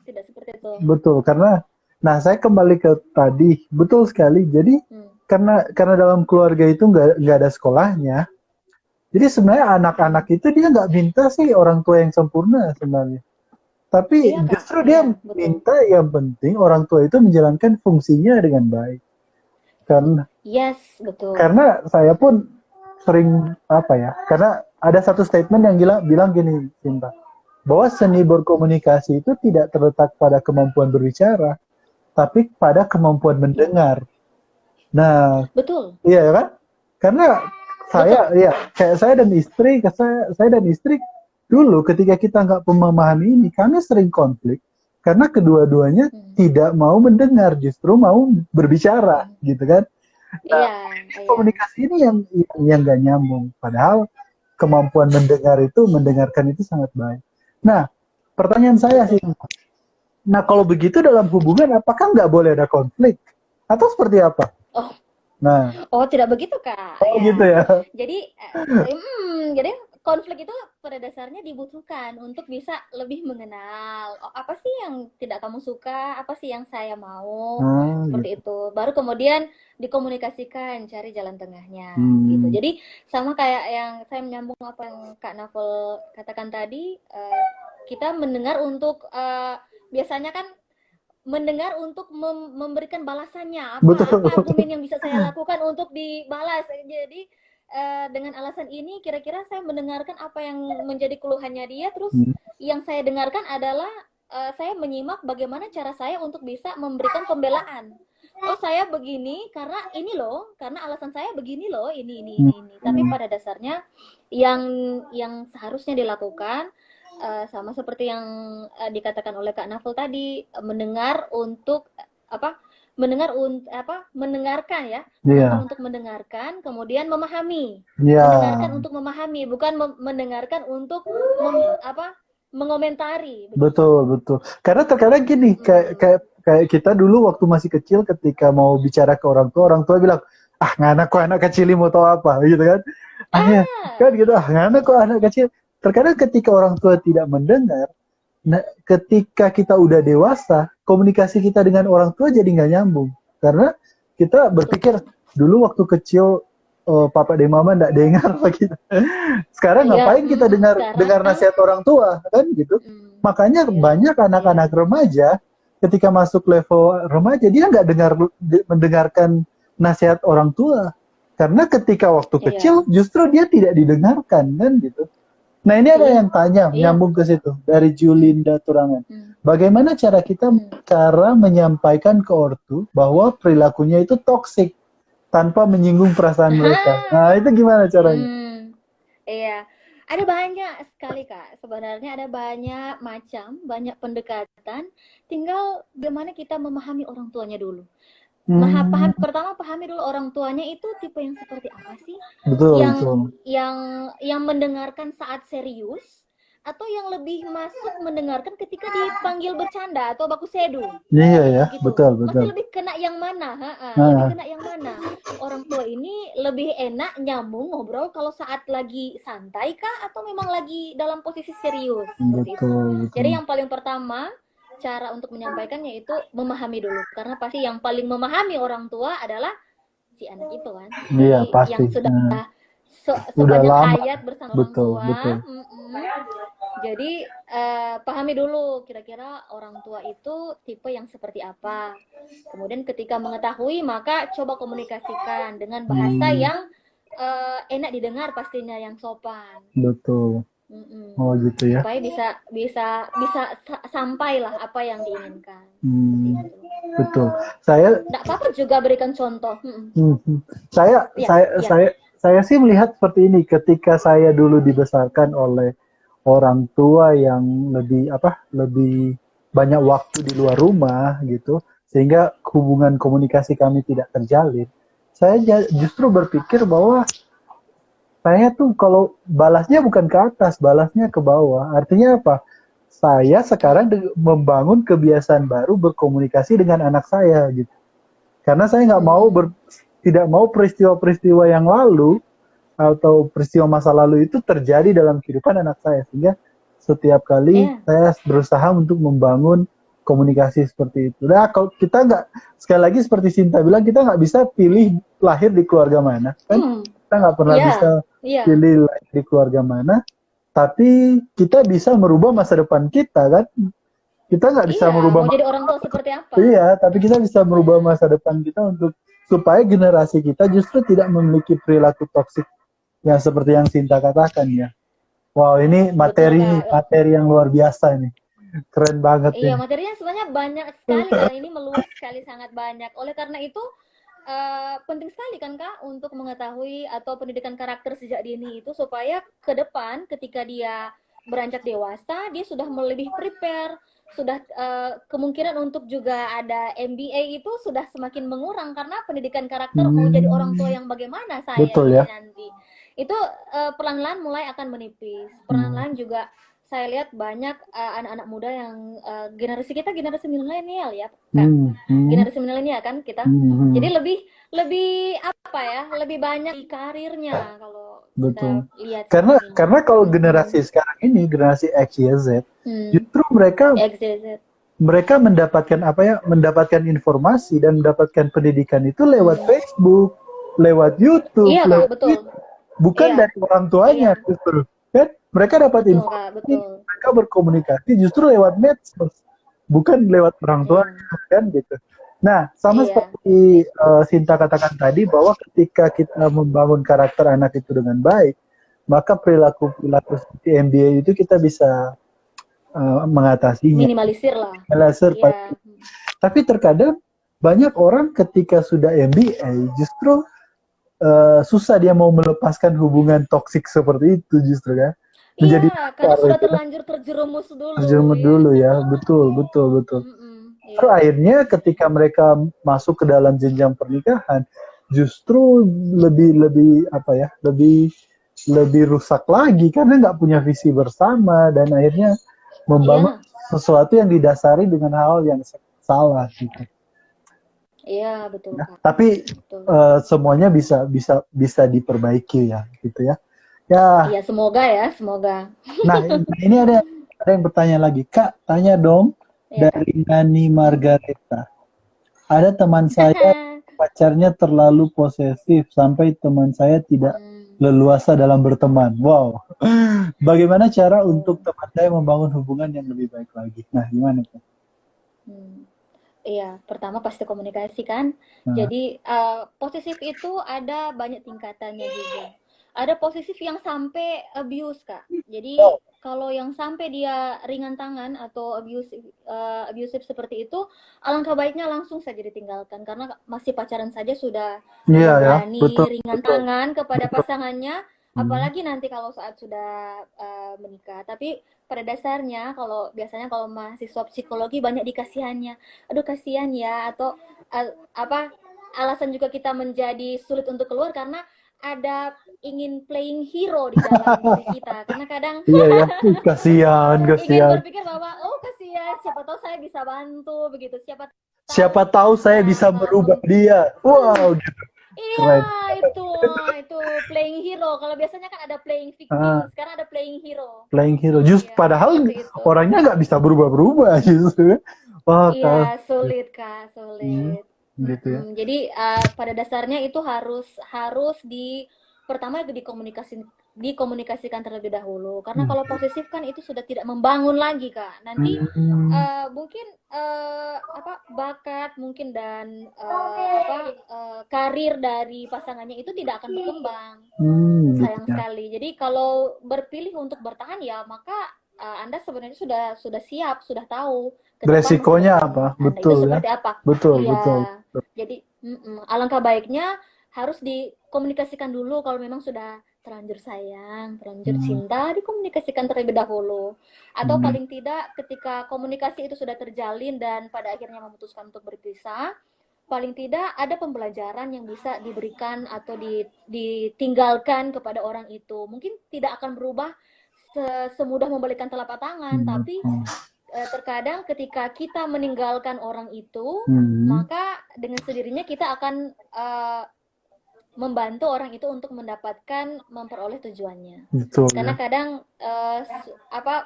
tidak seperti itu. Betul, karena saya kembali ke tadi, betul sekali. Jadi karena dalam keluarga itu nggak ada sekolahnya, jadi sebenarnya anak-anak itu dia nggak minta sih orang tua yang sempurna sebenarnya. Tapi justru dia minta yang penting orang tua itu menjalankan fungsinya dengan baik. Karena saya pun sering karena ada satu statement yang bilang gini, Cinta, bahwa seni berkomunikasi itu tidak terletak pada kemampuan berbicara, tapi pada kemampuan mendengar. Nah, betul. Iya kan? Karena saya Betul. ya kayak saya dan istri dulu ketika kita nggak memahami ini, kami sering konflik karena kedua-duanya Hmm. tidak mau mendengar, justru mau berbicara, Hmm. gitu kan? Nah, Iya, iya. komunikasi ini yang nggak nyambung. Padahal kemampuan mendengarkan itu sangat baik. Nah, pertanyaan saya sih, Betul. nah kalau begitu dalam hubungan apakah nggak boleh ada konflik atau seperti apa? Oh, Nah, oh tidak begitu, Kak. oh gitu Ya. ya. Jadi konflik itu pada dasarnya dibutuhkan untuk bisa lebih mengenal, oh, apa sih yang tidak kamu suka, apa sih yang saya mau, Ah, seperti gitu. itu. Baru kemudian dikomunikasikan, cari jalan tengahnya, gitu. Hmm, Jadi sama kayak yang saya menyambung apa yang Kak Navel katakan tadi, kita mendengar untuk biasanya kan mendengar untuk memberikan balasannya, apa betul. argumen yang bisa saya lakukan untuk dibalas. Jadi dengan alasan ini kira-kira saya mendengarkan apa yang menjadi keluhannya dia, terus Hmm, yang saya dengarkan adalah saya menyimak bagaimana cara saya untuk bisa memberikan pembelaan. Oh, saya begini karena ini loh, karena alasan saya begini loh, ini. Tapi hmm, pada dasarnya yang seharusnya dilakukan sama seperti yang dikatakan oleh Kak Nafel tadi, mendengar untuk apa? Mendengarkan ya, mendengar iya, untuk mendengarkan, kemudian memahami. iya, Mendengarkan untuk memahami, bukan mendengarkan untuk mengomentari begitu. betul, betul. Karena terkadang gini, Mm-mm. kayak kita dulu waktu masih kecil ketika mau bicara ke orang tua bilang, ah ngana kok anak kecil ini mau tahu apa, gitu kan? Ah ya, kan Ah, gitu, ah ngana kok anak kecil. Terkadang ketika orang tua tidak mendengar, nah, ketika kita udah dewasa, komunikasi kita dengan orang tua jadi nggak nyambung. Karena kita berpikir, betul. dulu waktu kecil, papa dan mama nggak dengar apa gitu. Sekarang Iya, ngapain kita dengar sekarang dengar nasihat orang tua, kan gitu. Makanya iya, banyak iya. anak-anak remaja, ketika masuk level remaja, dia nggak mendengarkan nasihat orang tua. Karena ketika waktu kecil, Iya. justru dia tidak didengarkan, kan gitu. Nah, ini ada Iya. yang tanya, Iya. nyambung ke situ, dari Julinda Turangan. Hmm. Bagaimana Hmm. cara menyampaikan ke ortu bahwa perilakunya itu toksik tanpa menyinggung perasaan mereka? Nah, itu gimana caranya? Hmm. Iya. Ada banyak sekali, Kak. Sebenarnya ada banyak macam, banyak pendekatan. Tinggal bagaimana kita memahami orang tuanya dulu. Hmm, Pertama pahami dulu orang tuanya itu tipe yang seperti apa sih? betul, Yang betul. mendengarkan saat serius atau yang lebih masuk mendengarkan ketika dipanggil bercanda atau baku sedu Iya ya, gitu. betul, betul. Masih lebih kena yang mana? Lebih Nah, kena yang mana? Orang tua ini lebih enak nyambung ngobrol kalau saat lagi santai kah atau memang lagi dalam posisi serius seperti itu. betul, Jadi betul. yang paling pertama cara untuk menyampaikannya itu memahami dulu karena pasti yang paling memahami orang tua adalah si anak itu kan. Iya, Jadi pasti. yang sudah Nah, udah sepanjang lama. hayat bersama orang Betul, tua. betul. Jadi pahami dulu kira-kira orang tua itu tipe yang seperti apa. Kemudian ketika mengetahui maka coba komunikasikan dengan bahasa Hmm, yang enak didengar pastinya yang sopan. betul. Oh gitu ya. Supaya bisa bisa bisa sampailah apa yang diinginkan seperti Hmm, itu. betul. Saya Nggak apa-apa juga berikan contoh. Mhm. Saya Ya, saya ya. saya saya sih melihat seperti ini ketika saya dulu dibesarkan oleh orang tua yang lebih banyak waktu di luar rumah gitu, sehingga hubungan komunikasi kami tidak terjalin. Saya justru berpikir bahwa saya tuh kalau balasnya bukan ke atas, balasnya ke bawah. Artinya apa? Saya sekarang membangun kebiasaan baru berkomunikasi dengan anak saya gitu. Karena saya nggak mau Hmm. tidak mau peristiwa-peristiwa yang lalu atau peristiwa masa lalu itu terjadi dalam kehidupan anak saya, sehingga setiap kali Ya. saya berusaha untuk membangun komunikasi seperti itu. Nah, kalau kita nggak, sekali lagi seperti Sinta bilang, kita nggak bisa pilih lahir di keluarga mana, kan? Hmm. Kita nggak pernah Iya. bisa Iya. pilih lahir di keluarga mana, tapi kita bisa merubah masa depan kita, kan? Kita nggak bisa Iya, merubah mau jadi masa orang tua depan. seperti apa? Iya, tapi kita bisa merubah masa depan kita untuk supaya generasi kita justru tidak memiliki perilaku toksik yang seperti yang Sinta katakan ya. Wow, ini Betul, materi nih, Kak. materi yang luar biasa nih. Keren banget Iya, ini. materinya sebenarnya banyak sekali dan ini meluas sekali, sangat banyak. Oleh karena itu, penting sekali kan Kak untuk mengetahui atau pendidikan karakter sejak dini itu supaya ke depan ketika dia beranjak dewasa dia sudah lebih prepare, sudah kemungkinan untuk juga ada MBA itu sudah semakin mengurang karena pendidikan karakter mau jadi orang tua Hmm, yang bagaimana saya betul ini ya. nanti. Itu pelan-pelan mulai akan menipis. Hmm, Pelan-pelan juga saya lihat banyak anak-anak muda yang generasi kita generasi milenial ya Kak. hmm, hmm, Generasi milenial kan kita. hmm, Jadi hmm. lebih lebih apa ya? Lebih banyak di karirnya kalau kita Betul. lihat saat ini. Karena kalau Mm-mm. generasi sekarang ini, generasi X, Y, Z, Hmm. justru mereka XZ. mereka mendapatkan apa ya? Mendapatkan informasi dan mendapatkan pendidikan itu lewat Hmm. Facebook, lewat YouTube, Iya Kak, lewat betul. Twitter. Bukan Iya, dari orang iya, tuanya justru. Kan mereka dapat betul Kak, informasi, betul. mereka berkomunikasi justru lewat medsos, bukan lewat orang Iya, tuanya kan gitu. Nah, sama iya, seperti Sinta katakan tadi bahwa ketika kita membangun karakter anak itu dengan baik, maka perilaku-perilaku seperti MBA itu kita bisa mengatasinya. minimalisir lah. Laser, Iya, tapi terkadang banyak orang ketika sudah MBA justru susah dia mau melepaskan hubungan toksik seperti itu justru kan. iya, Menjadi karena dasar sudah itu ya. terlanjur terjerumus dulu, Terjerumus ya. dulu ya, betul, betul, betul. Mm-mm, Terus iya, akhirnya ketika mereka masuk ke dalam jenjang pernikahan, justru lebih lebih apa ya, lebih rusak lagi karena nggak punya visi bersama dan akhirnya membangun iya, sesuatu yang didasari dengan hal yang salah gitu. iya, betul Ya. Kak, Tapi betul. semuanya bisa diperbaiki ya, gitu ya. Ya, Iya, semoga ya, semoga. nah ini ada yang bertanya lagi, Kak, tanya dong Iya Kak. dari Nani Hmm. Margareta. Ada teman saya pacarnya terlalu posesif sampai teman saya tidak Hmm. leluasa dalam berteman. Wow. Bagaimana cara Oh. untuk teman saya membangun hubungan yang lebih baik lagi? Nah, gimana tuh? Hmm. Iya, pertama pasti komunikasi kan. Nah, Jadi posesif itu ada banyak tingkatannya juga. Ada posesif yang sampai abuse, Kak. Jadi kalau yang sampai dia ringan tangan atau abusive seperti itu, alangkah baiknya langsung saja ditinggalkan karena masih pacaran saja iya sudah ya, betul, berani ringan betul, tangan kepada betul. pasangannya, Hmm. apalagi nanti kalau saat sudah menikah. Tapi pada dasarnya kalau biasanya kalau mahasiswa psikologi banyak dikasihannya, aduh kasihan ya, atau apa alasan juga kita menjadi sulit untuk keluar karena ada ingin playing hero di dalam diri kita karena kadang Iya ya, kasihan, ingin kasihan. berpikir bahwa oh kasihan siapa tahu saya bisa bantu begitu, siapa tahu Siapa tahu saya bisa bisa merubah dia. hmm, Wow, gitu. iya Keren. itu playing hero. Kalau biasanya kan ada playing victim, Ah, sekarang ada playing hero. playing hero. Just Iya, padahal seperti itu. orangnya nggak bisa berubah-berubah justru. Wah, Iya, kalau sulit Kak, hmm, sulit. gitu ya. Jadi pada dasarnya itu harus harus pertama dikomunikasikan terlebih dahulu. Karena Hmm. kalau posesif kan itu sudah tidak membangun lagi Kak. Nanti Hmm, mungkin apa bakat mungkin dan karir dari pasangannya itu tidak akan berkembang. gitu Sayang ya. sekali. Jadi kalau berpilih untuk bertahan ya maka Anda sebenarnya sudah siap, sudah tahu ke depan masa Resikonya depan apa? Anda itu Betul ya. seperti apa. Betul, betul. Iya. Jadi alangkah baiknya harus dikomunikasikan dulu kalau memang sudah terlanjur sayang, terlanjur Hmm, cinta, dikomunikasikan terlebih dahulu. Atau hmm, paling tidak ketika komunikasi itu sudah terjalin dan pada akhirnya memutuskan untuk berpisah, paling tidak ada pembelajaran yang bisa diberikan atau ditinggalkan kepada orang itu. Mungkin tidak akan berubah semudah membalikkan telapak tangan, hmm, tapi hmm, terkadang ketika kita meninggalkan orang itu, hmm. maka dengan sendirinya kita akan membantu orang itu untuk mendapatkan memperoleh tujuannya. Betul ya. Karena kadang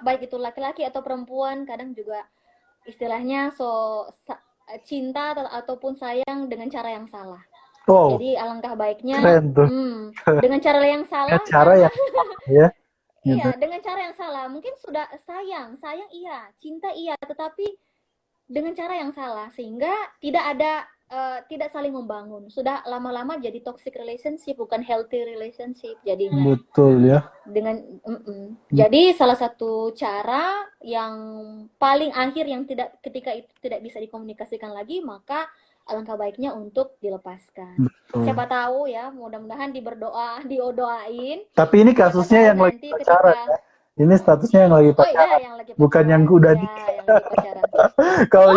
baik itu laki-laki atau perempuan kadang juga istilahnya cinta ataupun sayang dengan cara yang salah. Oh, Jadi alangkah baiknya keren tuh. dengan cara yang Ya, salah cara karena yang ya, gitu. iya dengan cara yang salah mungkin sudah sayang iya cinta iya tetapi dengan cara yang salah sehingga tidak saling membangun sudah lama-lama jadi toxic relationship bukan healthy relationship jadinya Betul ya. dengan jadi salah satu cara yang paling akhir yang tidak ketika itu tidak bisa dikomunikasikan lagi maka alangkah baiknya untuk dilepaskan. Betul. Siapa tahu ya, mudah-mudahan diodoain. Tapi ini Siapa kasusnya tahu yang lagi nanti pacaran ketika, ya. Ini statusnya yang lagi oh iya, pacaran, yang lagi bukan yang pacaran, udah ya, nikah. yang lagi pacaran. Kalau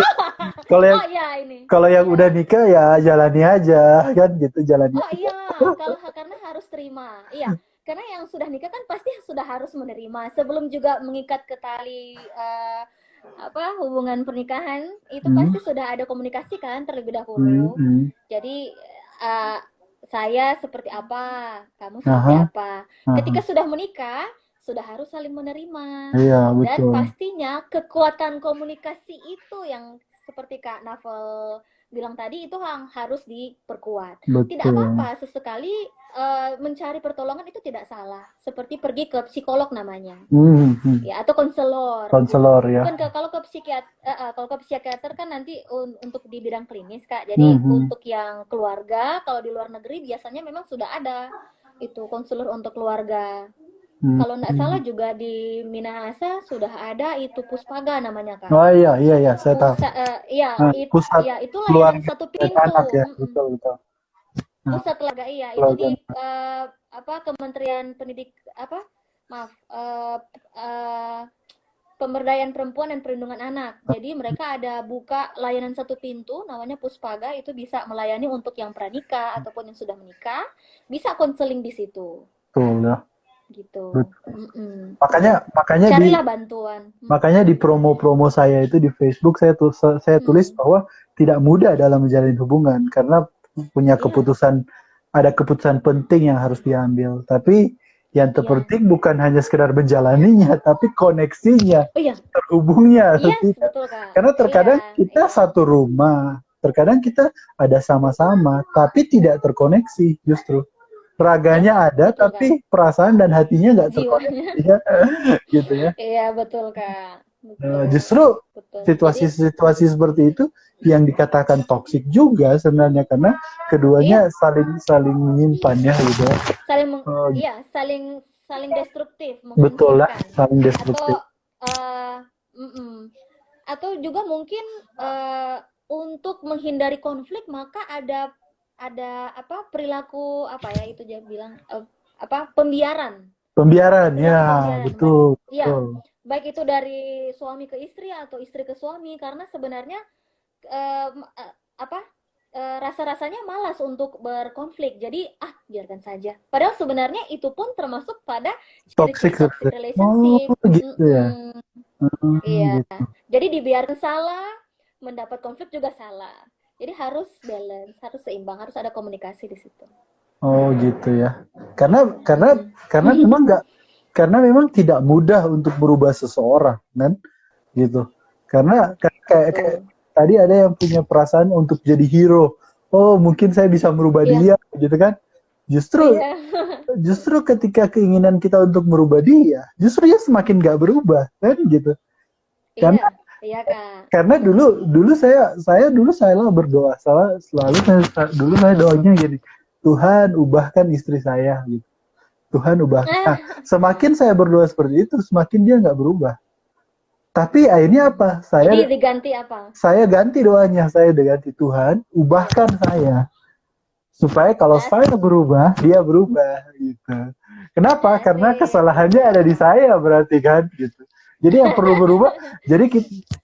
kalau yang Oh iya ini, kalau yang iya. udah nikah ya jalani aja kan gitu, jalani Oh aja. iya, karena harus terima. Iya, karena yang sudah nikah kan pasti sudah harus menerima. Sebelum juga mengikat ke tali hubungan pernikahan, itu Hmm, pasti sudah ada komunikasi kan terlebih hmm, dahulu. hmm. Jadi eh, saya seperti apa, kamu seperti Aha, apa. aha. Ketika sudah menikah, sudah harus saling menerima. Iya Dan betul, pastinya kekuatan komunikasi itu yang seperti Kak Navel bilang tadi itu harus diperkuat. Tidak betul. apa-apa, sesekali mencari pertolongan itu tidak salah. Seperti pergi ke psikolog namanya, Hmm, hmm. ya, atau konselor. Konselor ya. Bukan kalau ke psikiater kan nanti untuk di bidang klinis Kak. Hmm, Jadi hmm, untuk yang keluarga, kalau di luar negeri biasanya memang sudah ada itu konselor untuk keluarga. hmm, Kalau nggak salah hmm. juga di Minahasa sudah ada itu Puspaga namanya Kak. Oh iya iya iya saya tahu. Iya, Nah, pusat ya itu layanan keluarga satu dan anak pintu. ya, betul betul. Nah, Pusat keluarga, iya, itu keluarga. di Kementerian Pendidik apa? Maaf, eh, Pemberdayaan Perempuan dan Perlindungan Anak. Jadi mereka ada buka layanan satu pintu namanya Puspaga, itu bisa melayani untuk yang pranikah ataupun yang sudah menikah, bisa konseling di situ. Betul ya. Gitu. Betul. Mm-mm. Makanya makanya di Carilah bantuan. makanya di promo-promo saya itu di Facebook saya tulis Mm-mm. bahwa tidak mudah dalam menjalin hubungan karena punya Iya, ada keputusan penting yang harus diambil. Tapi yang iya. terpenting bukan hanya sekedar menjalaninya, tapi koneksinya, Oh iya, terhubungnya. yes, betul Kak. Karena Iya, terkadang kita iya. satu rumah, terkadang kita ada sama-sama, tapi tidak terkoneksi justru. Iya, Raganya ada, betul Kak. tapi perasaan dan hatinya nggak terkoneksi. Jiwanya. Ya. Gitu ya. Iya, betul Kak. Betul. Justru Betul. Jadi, situasi-situasi seperti itu yang dikatakan toksik juga sebenarnya karena keduanya iya, saling saling menyimpan ya gitu. saling Oh, iya, saling saling destruktif, betul lah, menghancurkan. saling Atau destruktif. eh atau juga mungkin untuk menghindari konflik maka ada perilaku apa ya itu dia bilang pembiaran. Pembiaran ya, Perilaku pembiaran. betul, Iya, betul. baik itu dari suami ke istri atau istri ke suami karena sebenarnya eh, apa rasa-rasanya malas untuk berkonflik. Jadi biarkan saja. Padahal sebenarnya itu pun termasuk pada Toxic ciri-ciri toxic sebenarnya. Oh, relationship. gitu ya. Mm-mm. Iya. Gitu. Jadi dibiarkan salah, mendapat konflik juga salah. Jadi harus balance, harus seimbang, harus ada komunikasi di situ. Oh, gitu ya. Karena karena Mm-mm. karena memang nggak karena memang tidak mudah untuk merubah seseorang kan, gitu. Karena kayak Betul. tadi ada yang punya perasaan untuk jadi hero. Oh, mungkin saya bisa merubah Iya, dia, gitu kan? Justru iya, justru ketika keinginan kita untuk merubah dia, justru dia semakin nggak berubah, kan gitu. iya, Karena iya Kak. karena dulu dulu saya dulu saya berdoa, selalu dulu saya doanya gini, Tuhan ubahkan istri saya, gitu. Tuhan ubahkan. Nah, semakin saya berdoa seperti itu, semakin dia nggak berubah. Tapi akhirnya apa? Jadi diganti apa? Saya ganti doanya, saya ganti Tuhan, Iya, ubahkan saya supaya kalau saya asik, berubah, dia berubah gitu. Kenapa? Karena asik, luar kesalahannya ada di biasa. saya berarti kan gitu. Jadi yang perlu berubah,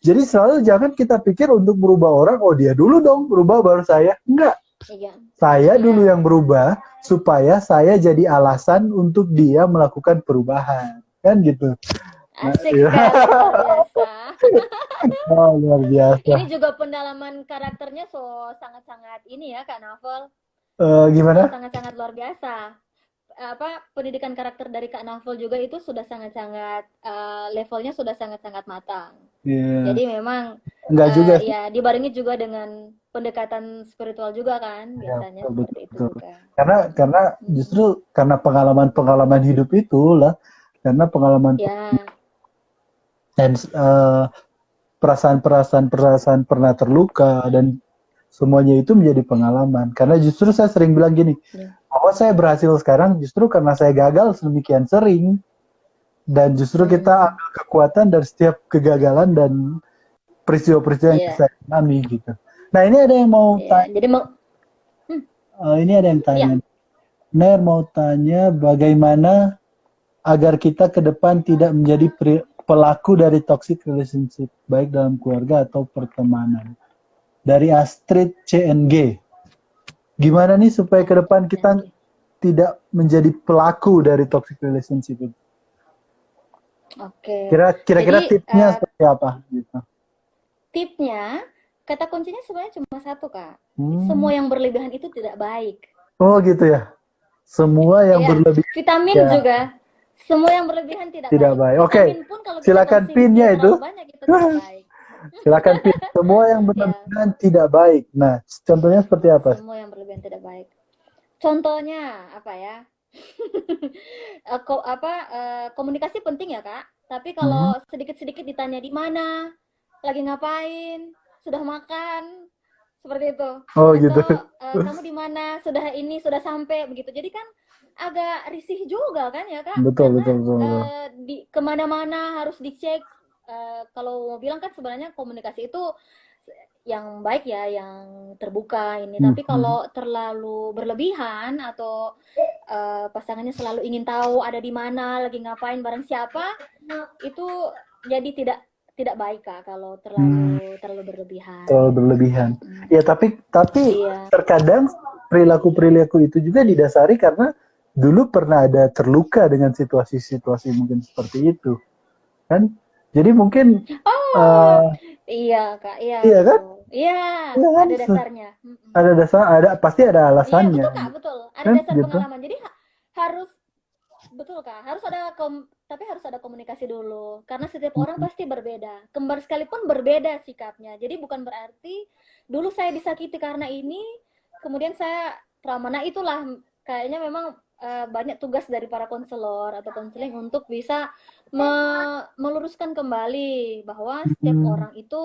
jadi selalu jangan kita pikir untuk merubah orang, oh dia dulu dong berubah baru saya. Enggak, Iya, saya iya, dulu yang berubah supaya saya jadi alasan untuk dia melakukan perubahan. Kan gitu. Nah, asik ya. sekali, luar biasa. Oh, luar biasa. Ini juga pendalaman karakternya sangat-sangat ini ya Kak Navel, Gimana? sangat-sangat luar biasa. Pendidikan karakter dari Kak Navel juga itu sudah sangat-sangat levelnya sudah sangat-sangat matang. Yeah. Jadi memang Enggak juga sih. ya dibarengi juga dengan pendekatan spiritual juga kan, Ya, biasanya betul, betul, seperti itu betul. juga. Karena Mm-mm. justru karena pengalaman-pengalaman hidup itulah, karena pengalaman Ya, dan perasaan-perasaan pernah terluka dan semuanya itu menjadi pengalaman. Karena justru saya sering bilang gini, ya, bahwa saya berhasil sekarang justru karena saya gagal sedemikian sering dan justru kita ambil kekuatan dari setiap kegagalan dan peristiwa-peristiwa yang iya, saya alami gitu. Nah, ini ada yang mau Ya, tanya, jadi hmm, ini ada yang ya, tanya. Ner mau tanya bagaimana agar kita ke depan tidak menjadi pelaku dari toxic relationship, baik dalam keluarga atau pertemanan. Dari Astrid CNG. Gimana nih supaya ke depan kita tidak menjadi pelaku dari toxic relationship itu? oke. Kira-kira Jadi tipsnya seperti apa gitu? tipnya, kata kuncinya sebenarnya cuma satu, Kak. Hmm. Semua yang berlebihan itu tidak baik. Oh gitu ya. Semua yang Iya, berlebih vitamin ya juga. Semua yang berlebihan tidak tidak baik. baik. Oke. Vitamin pun kalau kita Silakan konsumsi pinnya itu. terlalu banyak itu tidak baik. Silakan pin. Semua yang Ya, berlebihan tidak baik. Nah, contohnya seperti apa? semua yang berlebihan tidak baik. Contohnya apa ya? Komunikasi penting ya, Kak. Tapi Mhm. kalau sedikit-sedikit ditanya di mana, lagi ngapain, sudah makan, seperti itu. Oh gitu. Atau kamu di mana, sudah ini, sudah sampai begitu. Jadi kan agak risih juga kan ya, Kak, Betul, karena betul, betul. di kemana-mana harus dicek. Kalau mau bilang kan sebenarnya komunikasi itu yang baik ya, yang terbuka ini. Tapi Mhm. kalau terlalu berlebihan atau pasangannya selalu ingin tahu ada di mana, lagi ngapain, bareng siapa, itu jadi tidak baik, Kak, kalau Hmm, terlalu berlebihan. terlalu berlebihan. Mm-mm. Ya, tapi Iya. terkadang perilaku-perilaku itu juga didasari karena dulu pernah ada terluka dengan situasi-situasi mungkin seperti itu, kan? Jadi mungkin Oh, eh iya, Kak, iya iya kan? betul. Iya, Iya kan? ada dasarnya. Mm-mm. Ada dasar, ada pasti ada Iya, alasannya, betul, Kak, betul. Ada kan? dasar Gitu. pengalaman. Jadi harus betul, Kak. Harus ada tapi harus ada komunikasi dulu. Karena setiap orang Mhm. pasti berbeda. Kembar sekalipun berbeda sikapnya. Jadi bukan berarti dulu saya disakiti karena ini, kemudian saya trauma. Nah, itulah kayaknya memang banyak tugas dari para konselor atau konseling untuk bisa meluruskan kembali bahwa setiap Mhm. orang itu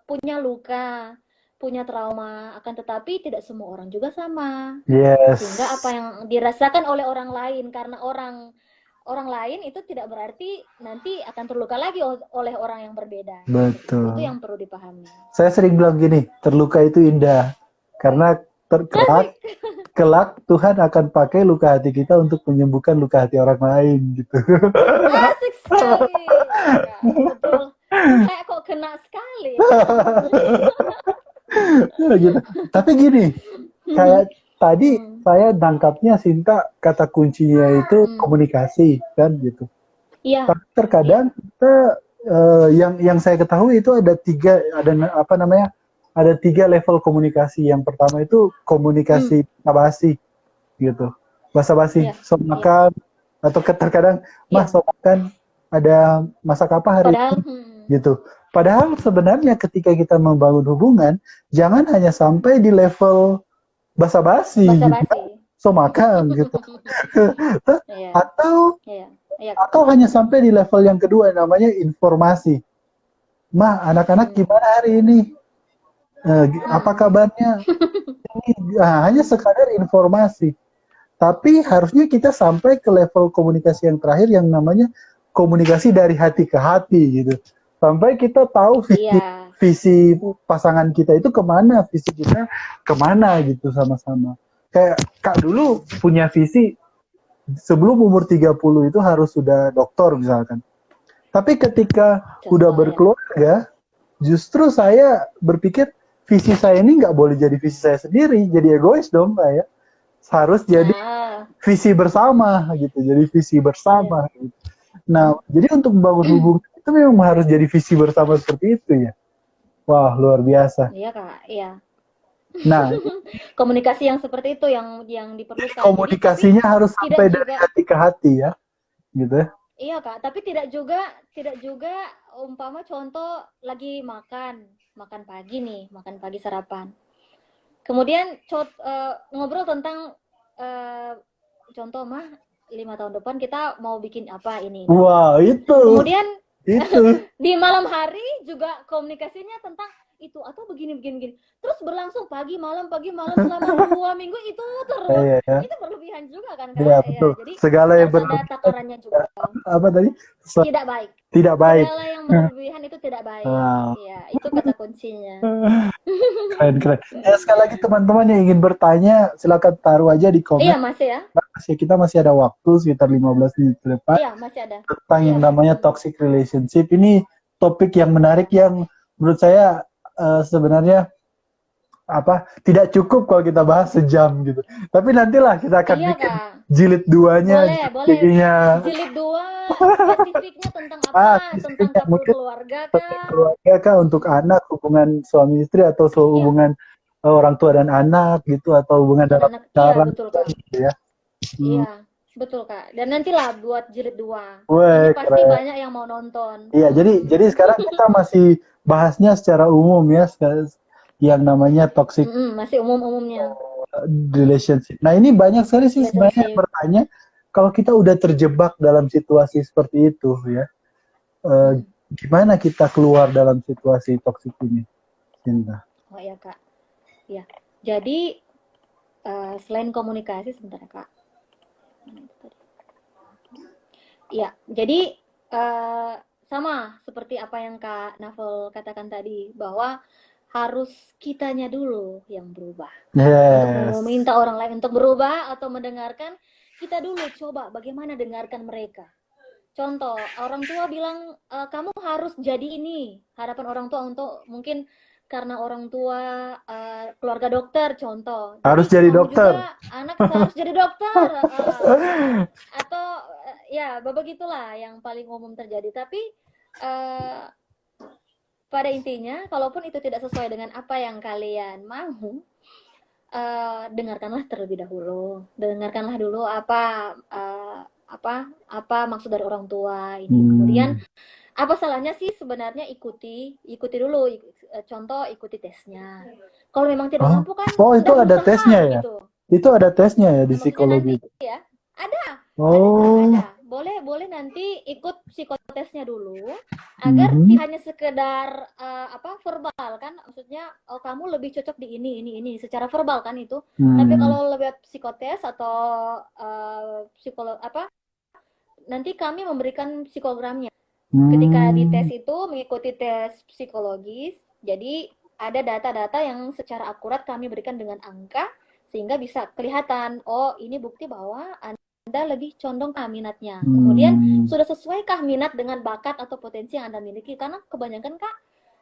punya luka, punya trauma, akan tetapi tidak semua orang juga sama. Sehingga apa Yes, yang dirasakan oleh orang lain karena orang orang lain itu tidak berarti nanti akan terluka lagi oleh orang yang berbeda. Seperti itu. Itu betul. yang perlu dipahami. Saya sering bilang gini, terluka itu indah karena kelak Asik, kelak Tuhan akan pakai luka hati kita untuk menyembuhkan luka hati orang lain gitu. asik sekali, Kak. Betul. Saya kok kena sekali ya. Gitu. Tapi gini, kayak tadi Hmm, saya nangkapnya Sinta kata kuncinya itu hmm. komunikasi kan gitu. Iya, Tapi iya. terkadang kita yang saya ketahui itu ada tiga, ada apa namanya, ada tiga level komunikasi. Yang pertama itu Hmm, komunikasi basa-basi gitu, basa-basi, iya, so iya, makan atau terkadang mas iya. so makan, ada masak apa hari Padahal, ini gitu. Padahal sebenarnya ketika kita membangun hubungan, jangan hanya sampai di level basa-basi gitu, basa-basi. so makan gitu. Iya, atau iya, iya, Kak. atau hanya sampai di level yang kedua namanya informasi. Mah, anak-anak Hmm, gimana hari ini? Apa hmm. kabarnya? Nah, hanya sekadar informasi. Tapi harusnya kita sampai ke level komunikasi yang terakhir yang namanya komunikasi dari hati ke hati gitu. Sampai kita tahu visi Iya. visi pasangan kita itu kemana, visi kita kemana gitu sama-sama. Kayak Kak dulu punya visi sebelum umur 30 itu harus sudah doktor misalkan. Tapi ketika udah Contoh ya. berkeluarga, justru saya berpikir visi saya ini nggak boleh jadi visi saya sendiri, jadi egois dong saya. Harus jadi Nah, visi bersama gitu, jadi visi iya. bersama. Gitu. Nah, jadi untuk membangun hubungan itu memang harus jadi visi bersama seperti itu ya. Wah, luar biasa. Iya, Kak, iya. Nah, Komunikasi yang seperti itu yang diperlukan. Jadi tapi komunikasinya harus tidak sampai dari juga hati ke hati ya, gitu. iya, Kak, tapi tidak juga umpama contoh lagi makan pagi nih, makan pagi sarapan. Kemudian ngobrol tentang eh, contoh mah 5 tahun depan kita mau bikin apa ini. Wah, Kemudian itu. di malam hari juga komunikasinya tentang itu atau begini begini begini terus berlangsung pagi malam selama 2 minggu itu terus Iya ya, itu berlebihan juga kan, iya Kak, ya betul. jadi Segala yang harus ada berlebihan takarannya juga, apa tadi? tidak baik. Tidak baik. Segala yang berlebihan itu tidak baik. Wow. Ya, itu kata kuncinya. Keren, keren. Ya, sekali lagi teman-teman yang ingin bertanya, silakan taruh aja di komen. Iya, masih ya. Kita masih ada waktu sekitar 15 menit ke depan Iya, masih ada. tentang Iya, yang Kak. namanya toxic relationship. Ini topik yang menarik yang menurut saya sebenarnya tidak cukup kalau kita bahas sejam gitu. Tapi nantilah kita akan Iya, bikin Kak. jilid duanya, Boleh, jilid boleh. tiganya. Jilid 2 spesifiknya tentang apa? Tentang Spesifiknya kapur mungkin keluarga tentang kah? keluarga kah, untuk anak, hubungan suami istri, atau Iya, hubungan orang tua dan anak gitu, atau hubungan dan dalam anak. Iya, pacaran betul, Kak. gitu ya. Hmm. Iya, betul, Kak. Dan nantilah buat jilid 2. Ini Wah, pasti keren. banyak yang mau nonton. Iya, jadi sekarang kita masih bahasnya secara umum ya, yang namanya toxic Masih umum-umumnya. relationship. Nah, ini banyak sekali sih sebenarnya yang Relationship. bertanya, kalau kita udah terjebak dalam situasi seperti itu ya, eh, Mm. gimana kita keluar dalam situasi toksik ini, Cinta? Oh iya, Kak. Ya. Jadi selain komunikasi sebentar, ya, Kak. Ya, jadi sama seperti apa yang Kak Navel katakan tadi, bahwa harus kitanya dulu yang berubah. Untuk Yes. meminta orang lain untuk berubah atau mendengarkan, kita dulu coba bagaimana dengarkan mereka. Contoh, orang tua bilang, kamu harus jadi ini, harapan orang tua untuk mungkin karena orang tua keluarga dokter, contoh. Harus Jadi jadi kamu dokter. juga anak harus jadi dokter, atau ya begitulah yang paling umum terjadi. Tapi uh, pada intinya, kalaupun itu tidak sesuai dengan apa yang kalian mau, dengarkanlah terlebih dahulu. Dengarkanlah dulu apa maksud dari orang tua ini. Kemudian apa salahnya sih sebenarnya ikuti dulu. Contoh, ikuti tesnya. Kalau memang tidak mampu kan Itu sudah ada berusaha tesnya ya? gitu. Itu ada tesnya ya di Maksudnya nanti psikologi? ya ada Kak, Oh. ada. Boleh nanti ikut psikotesnya dulu agar tidak hanya sekedar verbal kan, maksudnya kamu lebih cocok di ini secara verbal kan itu. Tapi kalau lewat psikotes atau psikolog nanti kami memberikan psikogramnya. Ketika di tes itu mengikuti tes psikologis, jadi ada data-data yang secara akurat kami berikan dengan angka sehingga bisa kelihatan, oh ini bukti bahwa Anda lebih condong ke minatnya. Kemudian sudah sesuaikah minat dengan bakat atau potensi yang Anda miliki? Karena kebanyakan Kak,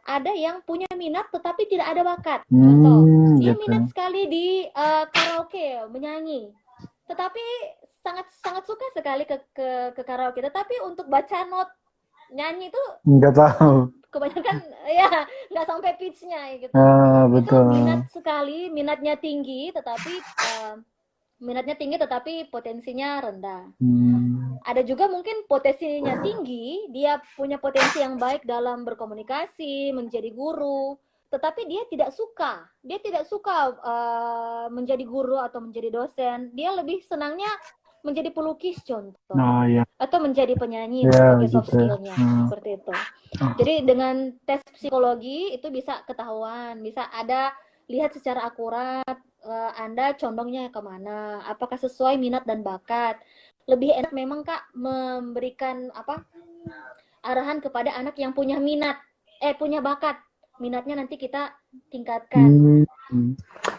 ada yang punya minat tetapi tidak ada bakat. Contoh, dia minat sekali di karaoke, menyanyi. Tetapi sangat suka sekali ke karaoke, tetapi untuk baca not nyanyi itu nggak tahu, kebanyakan ya nggak sampai pitch-nya gitu. betul. Itu minat sekali, minatnya tinggi tetapi potensinya rendah. Ada juga mungkin potensinya tinggi, dia punya potensi yang baik dalam berkomunikasi, menjadi guru, tetapi dia tidak suka menjadi guru atau menjadi dosen. Dia lebih senangnya menjadi pelukis contoh, atau menjadi penyanyi sebagai soft skill-nya, seperti itu. Jadi dengan tes psikologi itu bisa ketahuan, bisa ada lihat secara akurat Anda condongnya kemana, apakah sesuai minat dan bakat. Lebih enak memang Kak memberikan arahan kepada anak yang punya bakat. Minatnya nanti kita tingkatkan.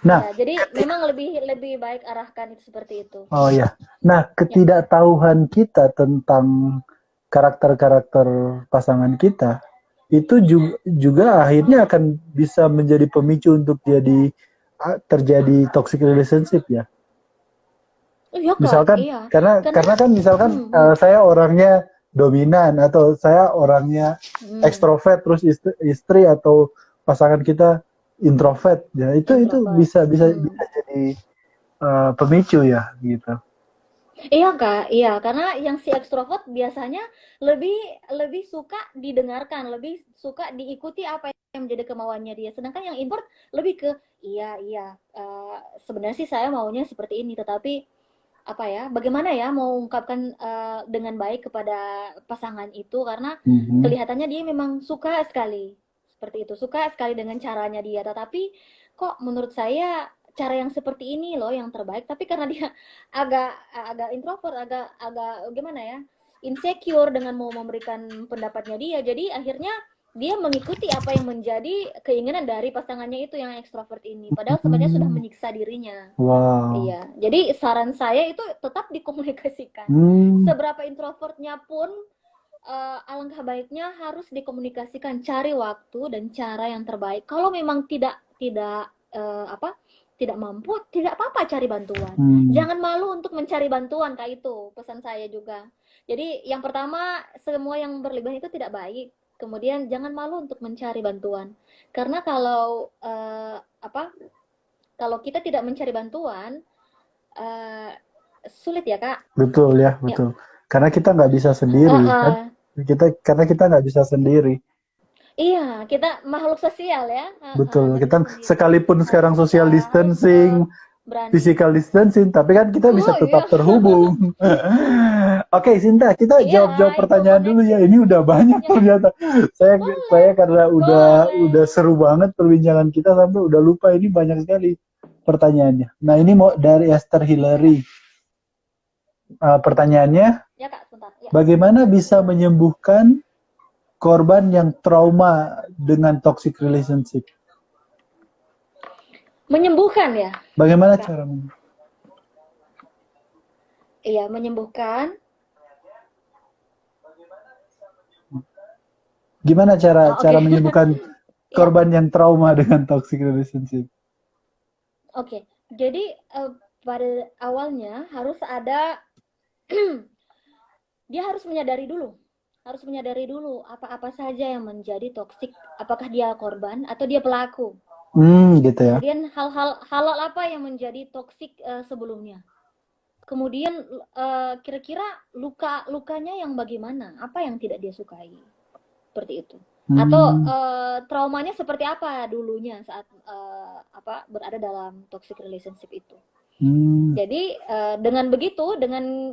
Nah, jadi memang lebih baik arahkan itu seperti itu. Oh ya. Nah, ketidaktahuan kita tentang karakter-karakter pasangan kita itu juga akhirnya akan bisa menjadi pemicu untuk terjadi toxic relationship ya. Iya, Kak. Misalkan Iya. karena kan misalkan saya orangnya dominan atau saya orangnya ekstrovert, terus istri atau pasangan kita introvert ya, itu bisa jadi pemicu ya gitu. Iya Kak, iya karena yang si ekstrovert biasanya lebih suka didengarkan, lebih suka diikuti apa yang menjadi kemauannya dia. Sedangkan yang introvert lebih ke iya sebenarnya sih saya maunya seperti ini, tetapi bagaimana ya mau ungkapkan dengan baik kepada pasangan itu, karena kelihatannya dia memang suka sekali seperti itu, suka sekali dengan caranya dia, tetapi kok menurut saya cara yang seperti ini loh yang terbaik, tapi karena dia agak introvert, agak gimana ya, insecure dengan mau memberikan pendapatnya dia. Jadi akhirnya dia mengikuti apa yang menjadi keinginan dari pasangannya itu yang ekstrovert ini. Padahal sebenarnya sudah Hmm. menyiksa dirinya. Wow. Iya, jadi saran saya itu tetap dikomunikasikan. Hmm. Seberapa introvertnya pun, alangkah baiknya harus dikomunikasikan, cari waktu dan cara yang terbaik. Kalau memang tidak tidak apa tidak mampu, tidak apa-apa cari bantuan. Hmm. Jangan malu untuk mencari bantuan, Kak, itu pesan saya juga. Jadi yang pertama, semua yang berlebihan itu tidak baik. Kemudian jangan malu untuk mencari bantuan. Karena kalau kalau kita tidak mencari bantuan, eh, sulit ya, Kak. Betul ya, Ya, betul. Karena kita nggak bisa sendiri kan? Karena kita nggak bisa sendiri. iya, kita makhluk sosial ya. Betul. Nggak Kita bisa sendiri. sekalipun sekarang social Harus distancing, berani. physical distancing, tapi kan kita bisa Iya, tetap terhubung. Oke, Sinta, kita iya jawab-jawab itu pertanyaan dulu koneksi. ya. Ini udah banyak Ya, ternyata. boleh, Saya karena udah boleh. seru banget perbincangan kita sampai udah lupa ini banyak sekali pertanyaannya. Nah, ini mau dari Esther Ya, Hillary. Pertanyaannya, ya Kak, sebentar. Ya, bagaimana bisa menyembuhkan korban yang trauma dengan toxic relationship? menyembuhkan ya, Bagaimana Kak. cara Iya, menyembuhkan. Gimana cara Oh, cara oke. menyembuhkan Ya, korban yang trauma dengan toxic relationship? oke. Jadi pada awalnya harus ada dia harus menyadari dulu apa-apa saja yang menjadi toksik, apakah dia korban atau dia pelaku. Gitu ya. Kemudian hal apa yang menjadi toksik sebelumnya. Kemudian kira-kira lukanya yang bagaimana, apa yang tidak dia sukai, seperti itu. Atau Hmm, traumanya seperti apa dulunya saat berada dalam toxic relationship itu. hmm, Jadi dengan begitu, dengan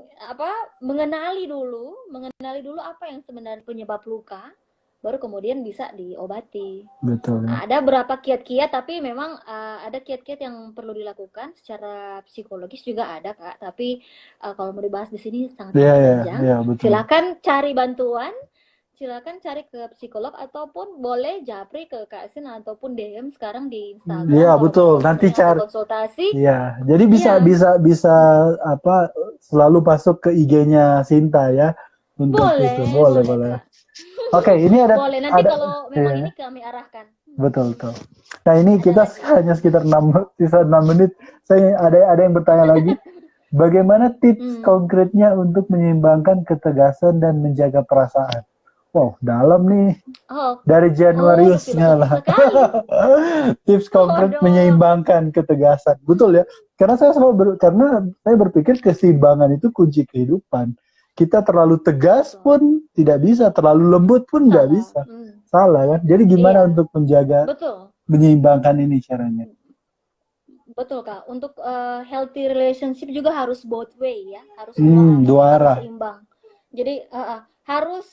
mengenali dulu apa yang sebenarnya penyebab luka, baru kemudian bisa diobati. betul ya. Nah, ada beberapa kiat-kiat, tapi memang ada kiat-kiat yang perlu dilakukan secara psikologis juga ada, Kak. Tapi kalau mau dibahas di sini Iya, sangat-sangat iya, panjang. iya, betul. Silakan cari ke psikolog ataupun boleh japri ke Kak Sin ataupun DM sekarang di Iya, Instagram kalau betul. mau Nanti misalnya untuk cari. konsultasi. Iya, jadi bisa Iya, bisa bisa apa selalu masuk ke IG-nya Sinta ya untuk itu. boleh, Boleh, boleh, boleh. Kak. Oke, ini Boleh, nanti ada kalau memang iya, ini kami arahkan. betul, betul. Nah, ini Ada kita lagi. hanya sekitar 6 menit. Saya ada yang bertanya lagi. Bagaimana tips Hmm. konkretnya untuk menyeimbangkan ketegasan dan menjaga perasaan? Wow, dalam nih. Oh, Dari oh, udah Januariusnya filosofi lah. sekali. Tips konkret Waduh. menyeimbangkan ketegasan. Betul ya. Karena saya berpikir keseimbangan itu kunci kehidupan. Kita terlalu tegas Betul. pun tidak bisa, terlalu lembut pun nggak Salah. bisa. Salah kan? Jadi gimana Iya, untuk menjaga betul. menyeimbangkan ini caranya? Betul, Kak. Untuk healthy relationship juga harus both way ya, harus dua arah, Dua harus arah. seimbang. Jadi harus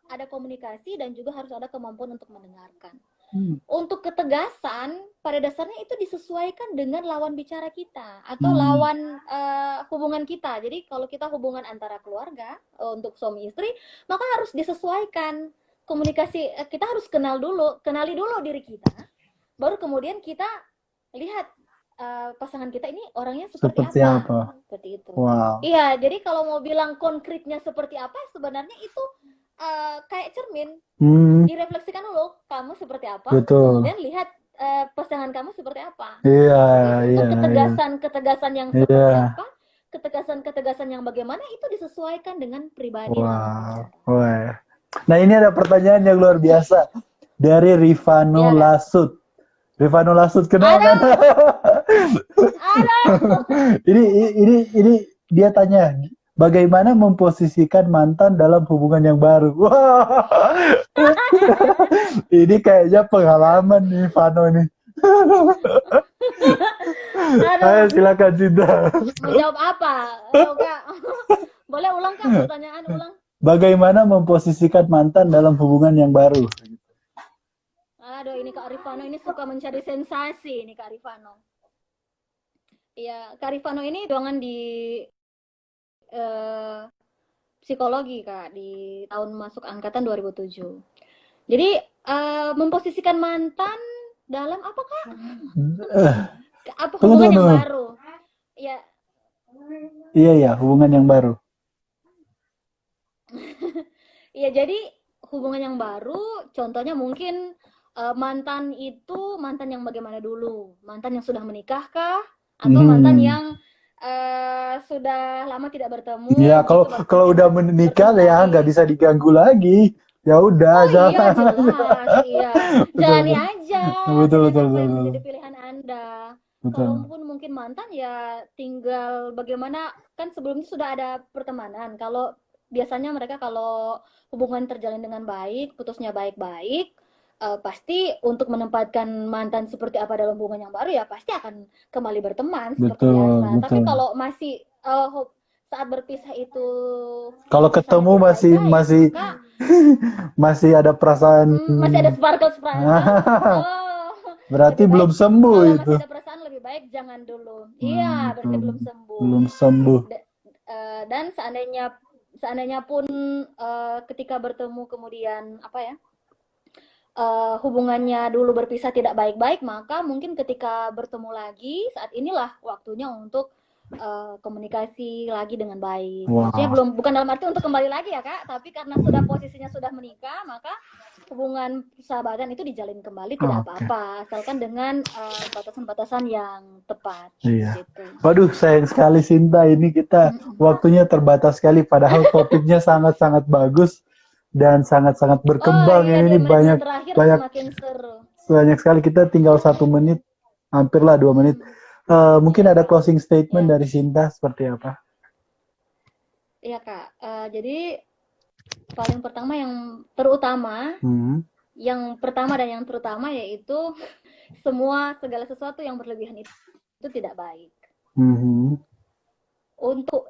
ada komunikasi dan juga harus ada kemampuan untuk mendengarkan. Untuk ketegasan, pada dasarnya itu disesuaikan dengan lawan bicara kita atau lawan hubungan kita. Jadi kalau kita hubungan antara keluarga untuk suami istri, maka harus disesuaikan komunikasi. Kita harus kenali dulu diri kita, baru kemudian kita lihat pasangan kita ini orangnya seperti apa. Seperti itu. Wow. Iya, jadi kalau mau bilang konkretnya seperti apa, sebenarnya itu kayak cermin. Direfleksikan dulu, kamu seperti apa, Betul. kemudian lihat pasangan kamu seperti apa. Iya, Itu iya, untuk iya. ketegasan yang seperti Iya. apa, ketegasan yang bagaimana itu disesuaikan dengan pribadi lawan Wow. bicara. Wah. Nah, ini ada pertanyaan yang luar biasa dari Rifano Iya, Kak. Lasut. Rifano Lasut kenal kan? Aduh, aduh. ini dia tanya, bagaimana memposisikan mantan dalam hubungan yang baru? Wah. Ini kayaknya pengalaman nih Vano nih. Ayo Aduh, silakan Cinta. mau jawab apa? Oh, Kak. Boleh ulang, Kak, pertanyaan ulang. Bagaimana memposisikan mantan dalam hubungan yang baru? Aduh, ini Kak Rifano ini suka mencari sensasi ini Kak Rifano. Iya, Kak Rifano ini ruangan di psikologi Kak di tahun masuk angkatan 2007. Jadi memposisikan mantan dalam apa Kak? Eh, Apa tunggu, hubungan tunggu, yang tunggu. baru? Ya, Iya, ya, hubungan yang baru. ya jadi hubungan yang baru, contohnya mungkin mantan itu mantan yang bagaimana dulu? Mantan yang sudah menikah kah? Atau mantan Hmm. yang sudah lama tidak Ya, bertemu, kalau gitu baru kalau kemudian udah menikah bertemu ya nggak lagi. bisa diganggu lagi. Ya udah, Oh iya, jangan. jelas, iya. Betul, Jalani betul, aja betul, dengan betul, apa betul, yang betul. menjadi pilihan Anda. Betul. Kalaupun mungkin mantan ya tinggal bagaimana, kan sebelumnya sudah ada pertemanan. Kalau biasanya mereka kalau hubungan terjalin dengan baik, putusnya baik-baik, pasti untuk menempatkan mantan seperti apa dalam hubungan yang baru ya pasti akan kembali berteman seperti Betul, biasa. Tapi betul. kalau masih saat berpisah itu Kalau misalnya ketemu tidak masih baik-baik, masih maka masih ada perasaan. masih ada sparkle-sparkle. Oh, Berarti lebih baik belum sembuh kalau itu. masih ada perasaan lebih baik jangan dulu. Iya, berarti Betul. belum sembuh. Belum sembuh. Dan seandainya seandainya pun ketika bertemu kemudian apa ya? Hubungannya dulu berpisah tidak baik-baik, maka mungkin ketika bertemu lagi saat inilah waktunya untuk komunikasi lagi dengan baik. Maksudnya Wah, belum bukan dalam arti untuk kembali lagi ya Kak, tapi karena sudah posisinya sudah menikah, maka hubungan persahabatan itu dijalin kembali tidak oke. apa-apa, asalkan dengan batasan-batasan yang tepat Iya. gitu. Waduh, sayang sekali Sinta, ini kita waktunya terbatas sekali, padahal topiknya sangat-sangat bagus dan sangat-sangat Oh berkembang. iya, di Ini menit-menit banyak terakhir banyak semakin seru. banyak sekali. Kita tinggal 1 menit, hampirlah 2 menit. Mungkin ada closing statement Ya, dari Sinta seperti apa? iya Kak. Jadi paling pertama yang terutama, Hmm. yang pertama dan yang terutama yaitu segala sesuatu yang berlebihan itu tidak baik. Mhm.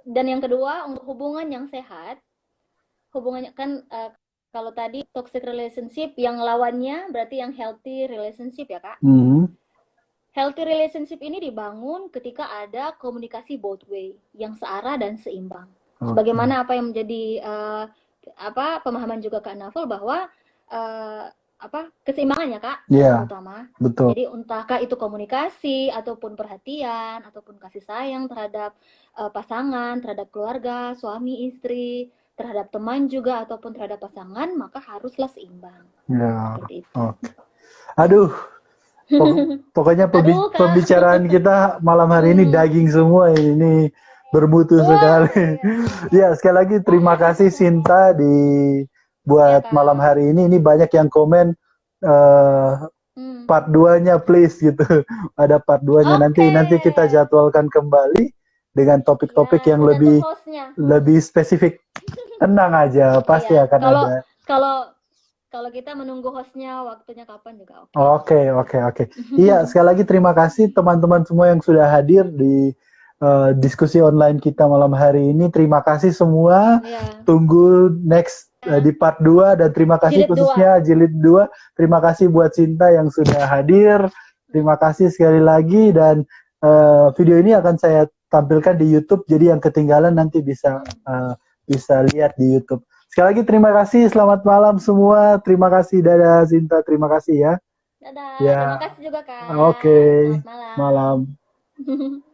Dan yang kedua, untuk hubungan yang sehat, hubungannya kan kalau tadi toxic relationship yang lawannya berarti yang healthy relationship ya Kak. Mhm. Healthy relationship ini dibangun ketika ada komunikasi both way yang searah dan seimbang. Oke. Sebagaimana apa yang menjadi pemahaman juga Kak Navel bahwa uh, keseimbangannya Kak yang Iya, terutama. betul. Jadi entahkah itu komunikasi ataupun perhatian ataupun kasih sayang terhadap pasangan, terhadap keluarga, suami, istri, terhadap teman juga ataupun terhadap pasangan, maka haruslah seimbang. Ya. Seperti itu. Oke. Aduh, pokoknya Aduh Kak. pembicaraan kita malam hari ini daging semua ini bermutu sekali. Wow, iya. Ya, sekali lagi terima kasih Sinta Iya buat malam Kak. hari ini. Ini banyak yang komen eh, Hmm. part 2-nya please gitu. Ada part 2-nya, nanti Oke. nanti kita jadwalkan kembali dengan topik-topik Ya, yang tergantung lebih hostnya. lebih spesifik. Tenang aja, pasti Iya, akan kalau ada. kalau kalau kita menunggu hostnya waktunya kapan juga oke. Oke, oke, oke. Iya, sekali lagi terima kasih teman-teman semua yang sudah hadir di diskusi online kita malam hari ini. Terima kasih semua. Iya. Tunggu next di part 2 dan terima kasih Jilid 2. khususnya jilid 2. Terima kasih buat Cinta yang sudah hadir. Terima kasih sekali lagi dan video ini akan saya tampilkan di YouTube, jadi yang ketinggalan nanti bisa lihat di YouTube. Sekali lagi terima kasih, selamat malam semua. Terima kasih, dadah Cinta, terima kasih ya. Dadah, Ya, terima kasih juga oke. Kak. Selamat malam. Malam.